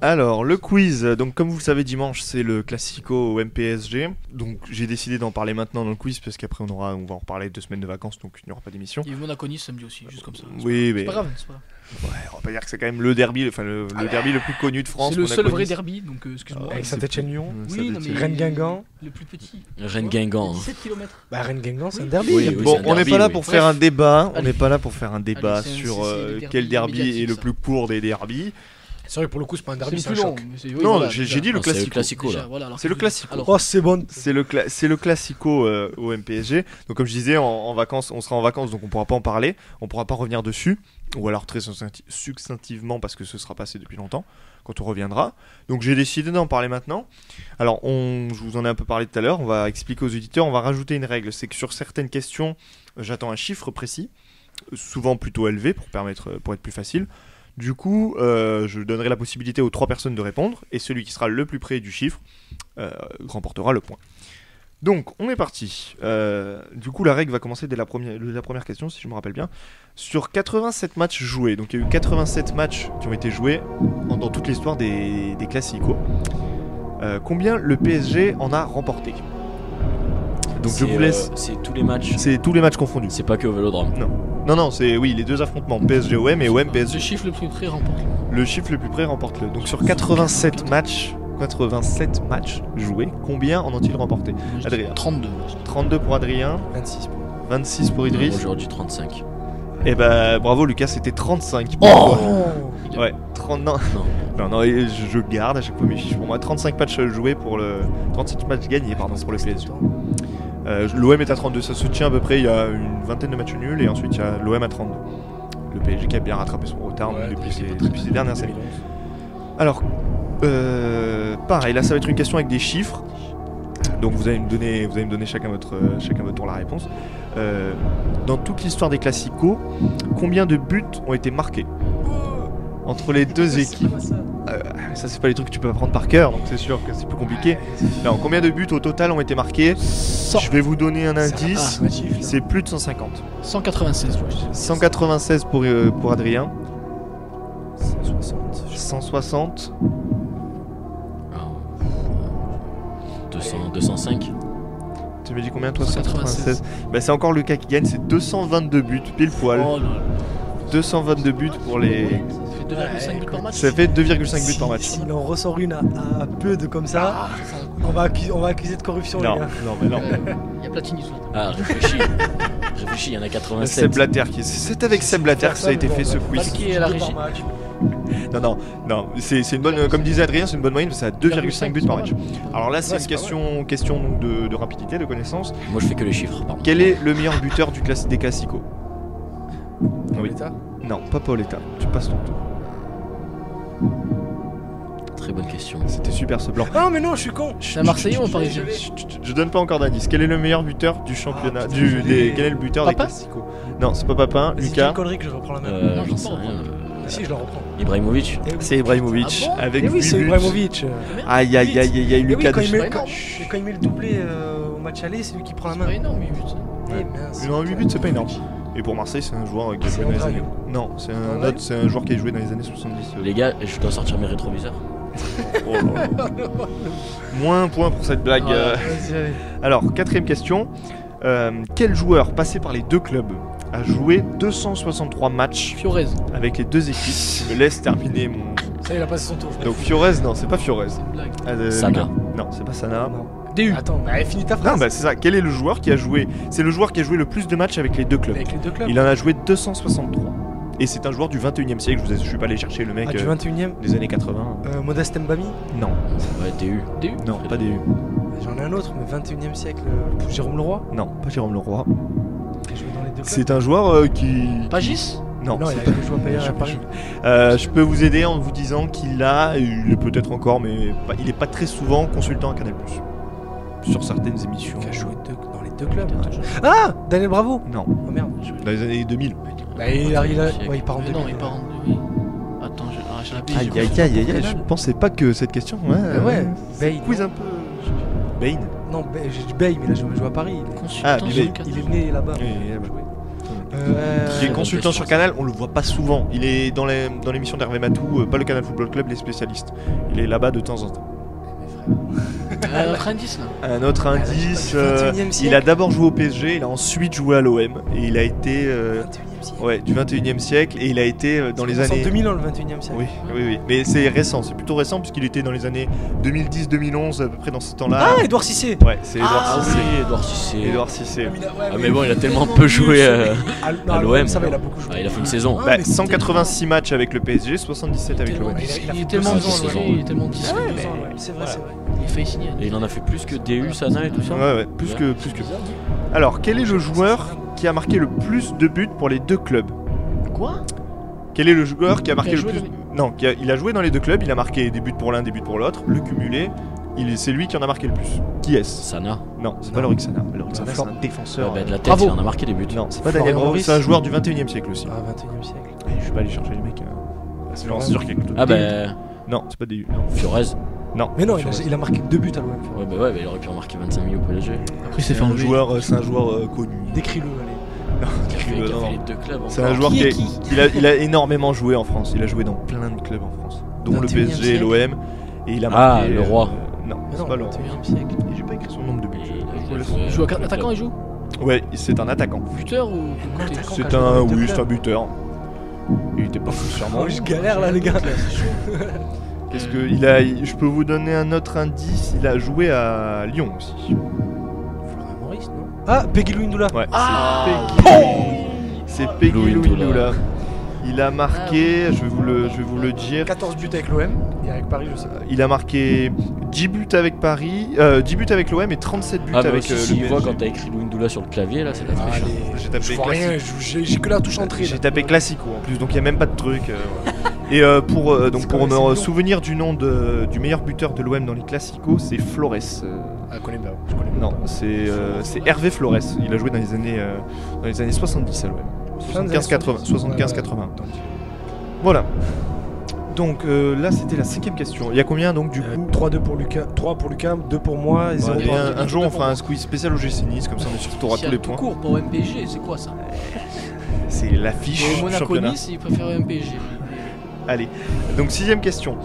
Alors, le quiz, donc comme vous le savez, dimanche, c'est le Classico au MPSG. Donc, j'ai décidé d'en parler maintenant dans le quiz, parce qu'après, on va en reparler 2 semaines de vacances, donc il n'y aura pas d'émission. Il y a eu Monaco-Nice samedi aussi, juste comme ça. Oui, C'est mais pas grave, c'est pas grave. ouais, on va pas dire que c'est quand même le derby, enfin le derby le plus connu de France. C'est le seul Monaco-Nice. vrai derby, donc excuse-moi. Avec c'est Saint-Etienne-Lyon. Ça Oui, doit non, être- mais Rennes-Guingamp. le plus petit. Rennes-Guingamp, hein. 17 km. Bah, Rennes-Guingamp, c'est un Oui. derby. Oui, oui, Bon, c'est un on n'est derby, pas là oui. pour Bref. faire un débat. On Allez. n'est pas là pour faire un débat Allez, c'est sur les derbys quel derby est médiatiques, le ça. plus court des derbys. C'est vrai que pour le coup, c'est pas un derby, c'est C'est un plus long. choc. mais c'est- oui, Non, voilà, j'ai déjà. dit le Non, c'est le classico. classico, Déjà, là. voilà, alors C'est que- le classico. Alors, Oh, c'est bon. C'est le classico au MPSG. Donc comme je disais, en vacances, on sera en vacances, donc on pourra pas en parler, on pourra pas revenir dessus, ou alors très succinctivement parce que ce sera passé depuis longtemps quand on reviendra. Donc j'ai décidé d'en parler maintenant. Alors je vous en ai un peu parlé tout à l'heure. On va expliquer aux auditeurs, on va rajouter une règle, c'est que sur certaines questions, j'attends un chiffre précis, souvent plutôt élevé pour être plus facile. Du coup, je donnerai la possibilité aux 3 personnes de répondre, et celui qui sera le plus près du chiffre remportera le point. Donc, on est parti. Du coup, la règle va commencer dès la première question, si je me rappelle bien. Sur 87 matchs joués, donc il y a eu 87 matchs qui ont été joués dans toute l'histoire des Classicos. Combien le PSG en a remporté? Donc je vous laisse... C'est tous les matchs. C'est tous les matchs confondus. C'est pas que au Vélodrome. Non, c'est oui, les 2 affrontements, PSG-OM et Le OM-PSG. chiffre le plus près remporte. Le chiffre le plus près remporte-le. Donc sur 87 matchs joués, combien en ont-ils remporté? Moi, je Adrien. dis 32. 32 pour Adrien, 26. 26 pour Moi, Idriss. j'aurais dit 35. Et bah bravo Lucas, c'était 35. Oh. Ouais, 30 non. Non, et je garde à chaque fois mes chiffres pour moi. 35 matchs joués pour le 37 matchs gagnés pardon pour le PSG. L'OM est à 32, ça se tient à peu près, il y a une vingtaine de matchs nuls et ensuite il y a l'OM à 32. Le PSG qui a bien rattrapé son retard depuis ces dernières années. Alors, pareil, là ça va être une question avec des chiffres. Donc vous allez me donner chacun votre tour la réponse. Dans toute l'histoire des Classicos, combien de buts ont été marqués entre les deux équipes? Ça c'est pas les trucs que tu peux apprendre par cœur, donc c'est sûr que c'est plus compliqué. Alors combien de buts au total ont été marqués? Je vais vous donner un indice, c'est plus de 150. 196, je vois. 196 pour Adrien, 160. 160, 205. tu me dis combien toi? 196. Bah c'est encore Lucas qui gagne, c'est 222 buts, pile poil. Oh là là. 222 buts pour les... Ça fait 2,5 buts par match. Ça fait 2,5 buts par match. S'il en ressort une à peu de comme ça, on va accuser de corruption, Non, les gars. non, mais non. Il y a Platini sur la table. Ah, réfléchis, il y en a 87. Seb Blatter c'est avec Seb Blatter que ça a été fait ce quiz. Qui est à la régie? Non, c'est une bonne, comme disait Adrien, c'est une bonne moyenne, c'est à 2,5 buts par match. Alors là, c'est Ouais, une c'est question donc, de rapidité, de connaissance. Moi, je fais que les chiffres, pardon. Quel est le meilleur buteur des Classicos? Oui. Paoletta. Non, pas Paoletta. Tu passes ton tour. Très bonne question. C'était super ce blanc. Non, mais non, je suis con. C'est un Marseillais ou un Parisien? Je donne pas encore d'indice. Quel est le meilleur buteur du championnat quel est le buteur des Papin Classicos? Non, c'est pas Papin. C'est une Lucas. connerie que je reprends la main. Non, J'en je sais sais pas. rien. Si, je le reprends. Ibrahimovic. C'est Ibrahimovic Ah bon avec Eh oui, 8 c'est buts. Ibrahimovic. Aïe aïe aïe aïe aïe, Et oui, Lucas. quand il, pas met, énorme. quand il met le doublé au match aller, c'est lui qui prend la C'est main. pas énorme, 8 buts. Eh mince. Non, 8 buts, c'est pas énorme. Et pour Marseille, c'est un joueur qui a C'est joué dans les Andrade. années. Non, c'est un Andrade autre, c'est un joueur qui a joué dans les années 70. Les gars, je dois sortir mes rétroviseurs. Oh là là. Moins un point pour cette blague. Vas-y, allez. Alors, quatrième question. Quel joueur passé par les deux clubs a joué 263 matchs Fiorez. avec les deux équipes? Je me laisse terminer mon. Ça, il a passé son tour. Donc Fiorez, non, c'est pas Fiorez. C'est une blague. Sana. Lucas. Non, c'est pas Sana. Non. DU. Attends, allez, finis ta phrase. Non, bah c'est ça. Quel est le joueur qui a joué? C'est le joueur qui a joué le plus de matchs avec les deux clubs. Avec les deux clubs. Il en a joué 263. Et c'est un joueur du 21 e siècle. Je suis pas allé chercher le mec Ah, du 21ème. des années 80. Modeste Mbami. Non, Ouais, DU. DU. non, pas des. J'en ai un autre, mais 21ème siècle. Jérôme Leroy. Non, pas Jérôme Leroy. Il a joué dans les deux clubs. C'est un joueur qui. Pagis. Non, Non, c'est il a pas- jamais joué à Paris. À Paris. Je peux vous aider en vous disant qu'il est peut-être encore, mais il est pas très souvent consultant à Canal+. Sur certaines émissions. Il a joué dans les deux clubs. Ah, Daniel Bravo. Non, Oh merde. dans les années 2000. Bah, il part en Mais 2000. non, il part en. Oui. Attends, j'ai la bille. Aïe aïe aïe aïe aïe, je pensais pas que cette question. Ouais, Bale. Quiz un peu. Bane. Non, j'ai dit Bay, mais il a jamais joué à Paris. Consultant Ah, sur Billy. le Canal. Il est né là-bas. Oui, là-bas. Joué. Il est bonne consultant question, sur ça. Canal, on le voit pas souvent. Il est dans l'émission d'Hervé Matou, pas le Canal Football Club, les spécialistes. Il est là-bas de temps en temps. Notre indice là. Un autre Ah, indice, du 21e siècle. il a d'abord joué au PSG, il a ensuite joué à l'OM et il a été 21ème siècle. ouais, du 21e siècle et il a été dans les années 2000 le 21ème siècle. Oui, oui, oui, mais c'est récent, c'est plutôt récent puisqu'il était dans les années 2010-2011 à peu près dans ce temps-là. Ah, Edouard Cissé. Ouais, c'est Edouard Ah Cissé. oui, Edouard Cissé. Edouard Cissé. Ah, mais bon, il a tellement peu joué à l'OM. Ça va, il a beaucoup joué. Ah, il a fait une saison. Ah, Bah, mais 186 matchs avec le PSG, 77 avec Tellement l'OM. il a il est fait tellement 2 saisons, discret, ouais. il est tellement discret. Ouais, c'est vrai, c'est vrai. Il a failli signer. Et il en a fait plus que DU, Sana et tout ça. Ouais, ouais, plus que. Alors, quel est le joueur qui a marqué le plus de buts pour les deux clubs? Quoi? Quel est le joueur qui a marqué Qui a le joué plus dans Non, il a joué dans les deux clubs, il a marqué des buts pour l'un, des buts pour l'autre, le cumulé. C'est lui qui en a marqué le plus. Qui est-ce? Sana. Non, c'est Non. pas Lorik Sana. Lorik Sana, c'est Florent. un défenseur. Ouais, bah, de la tête, Bravo. il en a marqué des buts. Non, c'est pas Florian Daniel Bravo, Maurice. c'est un joueur du 21 e siècle aussi. Ah, 21ème siècle. Je suis pas allé chercher les mecs. C'est Florent. sûr quelque chose. Ah bah, Non, c'est pas des U. Non. Fiorez. Non. Mais non, Sur- il a marqué 2 buts à l'OM. Ouais, bah, il aurait pu en marquer 25 000 au PSG. Après, il s'est C'est fait un enlever. joueur, c'est un joueur connu. Décris-le, allez. Il a fait non. les deux clubs. C'est encore. un joueur Qui est qui, qui il a énormément joué en France. Il a joué dans plein de clubs en France, dont le 21e PSG et siècle. l'OM. Et il a Ah, marqué. le Roi. Non, Mais c'est non, pas le Roi. 21ème siècle. Et j'ai pas écrit son nombre de buts. Et il a Je vous laisse- joué- Il joue à attaquant, il joue Ouais, c'est un attaquant. Buteur ou côté attaquant. C'est qui a joué dans un, les deux oui, clubs. c'est un buteur. Il était pas fou sûrement. Oh, je galère là, les gars. Qu'est-ce que il a Je peux vous donner un autre indice. Il a joué à Lyon aussi. Florian Maurice, non? Ah, Peggy Louis Ndoula. Ouais. Ah, C'est Peggy Louis Louis Ndoula. Ndoula. Il a marqué, je vais vous le dire. 14 buts avec l'OM. Et avec Paris, je sais pas. Il a marqué 10 buts avec Paris, 10 buts avec l'OM et 37 buts Ah, bah, avec aussi, le si PSG. voit quand t'as écrit Louis Ndoula sur le clavier, là, c'est la triche. Allez, J'ai tapé je vois rien, j'ai que la touche entrée. J'ai là. tapé classico en plus, donc il n'y a même pas de truc. Et pour C'est pour quoi, c'est me mignon. souvenir du nom du meilleur buteur de l'OM dans les classicos, c'est Flores. Ah, je connais pas. Je connais Non, pas. c'est Hervé Flores. Il a joué dans les années 70 à l'OM. 75-80. 75-80. Voilà. Donc là c'était la 5ème question. Il y a combien donc du coup 3-2 pour Lucas, 3 pour Lucas, 2 pour moi et 0 Et pour un jour on fera un squeeze spécial au GC Nice, comme ça on est sûr que t'auras tous les points. court pour MPG, c'est quoi ça? C'est l'affiche Et du Monaco championnat. Nice, il préfère MPG. Allez, donc 6ème question.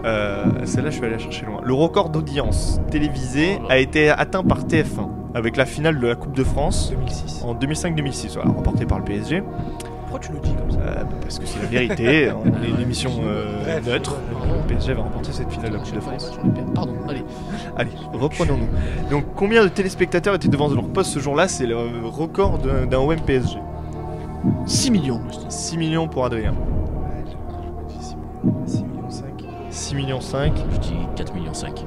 Celle-là, je suis allé la chercher loin. Le record d'audience télévisée a été atteint par TF1 avec la finale de la Coupe de France 2006. en 2005-2006, voilà, remportée par le PSG. Pourquoi tu le dis comme ça? Parce que c'est la vérité, on est une émission Bref, neutre. pardon. Le PSG va remporter cette finale de la Coupe de France. Pardon, allez. Allez, reprenons-nous. Donc, combien de téléspectateurs étaient devant leur poste ce jour-là? C'est le record d'un OM PSG. 6 millions. 6 millions pour Adrien. 6 millions 5. 6 millions 5. Je dis 4 millions 5.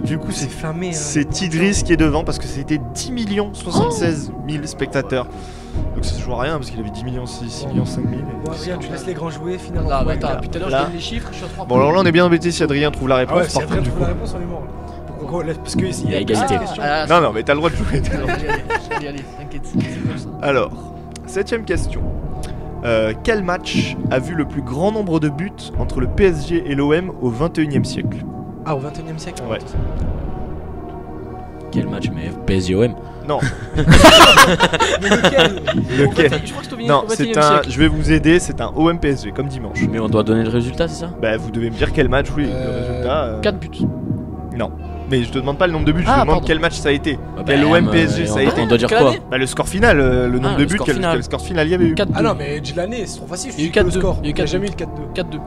Du coup, c'est fermé. Hein, C'est Idriss qui est devant parce que c'était 10 millions 76 000 spectateurs. Donc ça se joue à rien parce qu'il avait 10 millions 6 millions 5 000. Bon, Adrien, tu laisses les grands jouer, finalement. Là, bah, Ouais, attends, là. depuis tout à l'heure, Là. je donne les chiffres, je suis à 3 Bon alors là on est bien embêté si Adrien trouve la Ah réponse. ouais, si par Adrien contre du trouve coup. la réponse, on est mort. Là. Parce que Il y a égalité. Non non mais t'as le droit de jouer. Allez, t'inquiète, c'est comme ça. Alors, 7ème question. Quel match a vu le plus grand nombre de buts entre le PSG et l'OM au 21e siècle? Ah, au 21 e siècle. Ouais. Quel match, mais PSG-OM? Non, Mais lequel lequel Je crois que c'est au Non, 21e c'est un. siècle. Je vais vous aider, c'est un OM PSG comme dimanche. Mais on doit donner le résultat, c'est ça? Bah, vous devez me dire quel match, oui, le résultat. 4 buts. Non. Mais je te demande pas le nombre de buts, je Ah, te demande pardon. quel match ça a été. Bah, Quel OM PSG ça a été. On doit dire Quelle quoi? année Bah, le score final, le nombre de le buts, score quel final. score final il y avait eu. 4-2. Ah non, mais dis l'année, c'est trop facile. Il y a eu je dis que le 4-2. score. Il y a eu Il y a 4-2. jamais eu le 4-2. 4-2.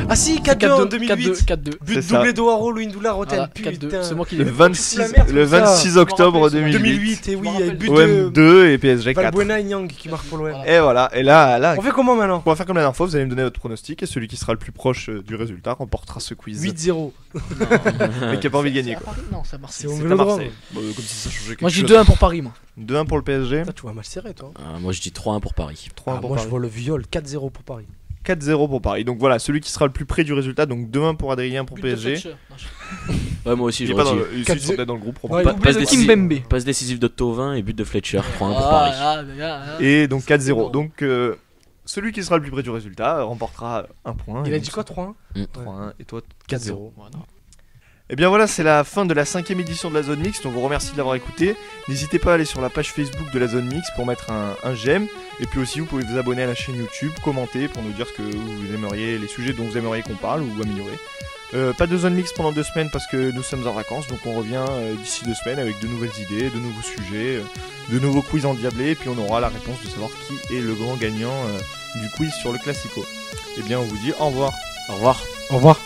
Ah si, 4-2 en 2008. 4-2. C'est But ça. doublé d'Oaro, Louindoula, Roten. Voilà, 4-2. Putain. C'est moi qui Le l'ai. 26, La merde, le comme ça. 26 octobre Je me rappelle, 2008. 2008, et oui, il y a eu but OM de 2 et PSG 4. Valbuena et Nyang qui marquent pour l'OM. Voilà. Et voilà, et là, On fait comment maintenant on va faire comme la dernière fois, vous allez me donner votre pronostic et celui qui sera le plus proche du résultat remportera ce quiz. 8-0. Mais qui a pas envie de gagner C'est à quoi. Paris Non, c'est à Marseille. C'est au C'est à Vélodrome. Marseille. Bon, comme si ça changeait quelque Moi, j'ai chose. 2-1 pour Paris, moi. 2-1 pour le PSG, Putain, tu vois mal serré toi. Moi je dis 3-1 pour Paris. 3-1 pour Moi je Paris. vois le viol, 4-0 pour Paris. 4-0 pour Paris. Donc voilà, celui qui sera le plus près du résultat, donc 2-1 pour Adrien pour But de PSG. Fletcher. Non, je- Ouais, moi aussi Il je est pas dans retire. le, ils 4-0. sont peut-être dans le groupe. Non, probablement. il Pa- Doublé passe de décisive- Kimpembe. Passe décisive de Thauvin et but de Fletcher. 3-1 pour Ah, Paris. Et donc 4-0. bon. Donc celui qui sera le plus près du résultat remportera un point. Il Et a donc, dit quoi 3-1 3-1 et toi 4-0. 4-0. Voilà. Et bien voilà, c'est la fin de la 5ème édition de la Zone Mixte. On vous remercie de l'avoir écouté. N'hésitez pas à aller sur la page Facebook de la Zone Mixte pour mettre un j'aime. Et puis aussi, vous pouvez vous abonner à la chaîne YouTube, commenter pour nous dire ce que vous aimeriez, les sujets dont vous aimeriez qu'on parle ou améliorer. Pas de Zone Mixte pendant 2 semaines parce que nous sommes en vacances. Donc on revient d'ici 2 semaines avec de nouvelles idées, de nouveaux sujets, de nouveaux quiz endiablés. Et puis on aura la réponse de savoir qui est le grand gagnant du quiz sur le Classico. Et bien on vous dit au revoir. Au revoir. Au revoir.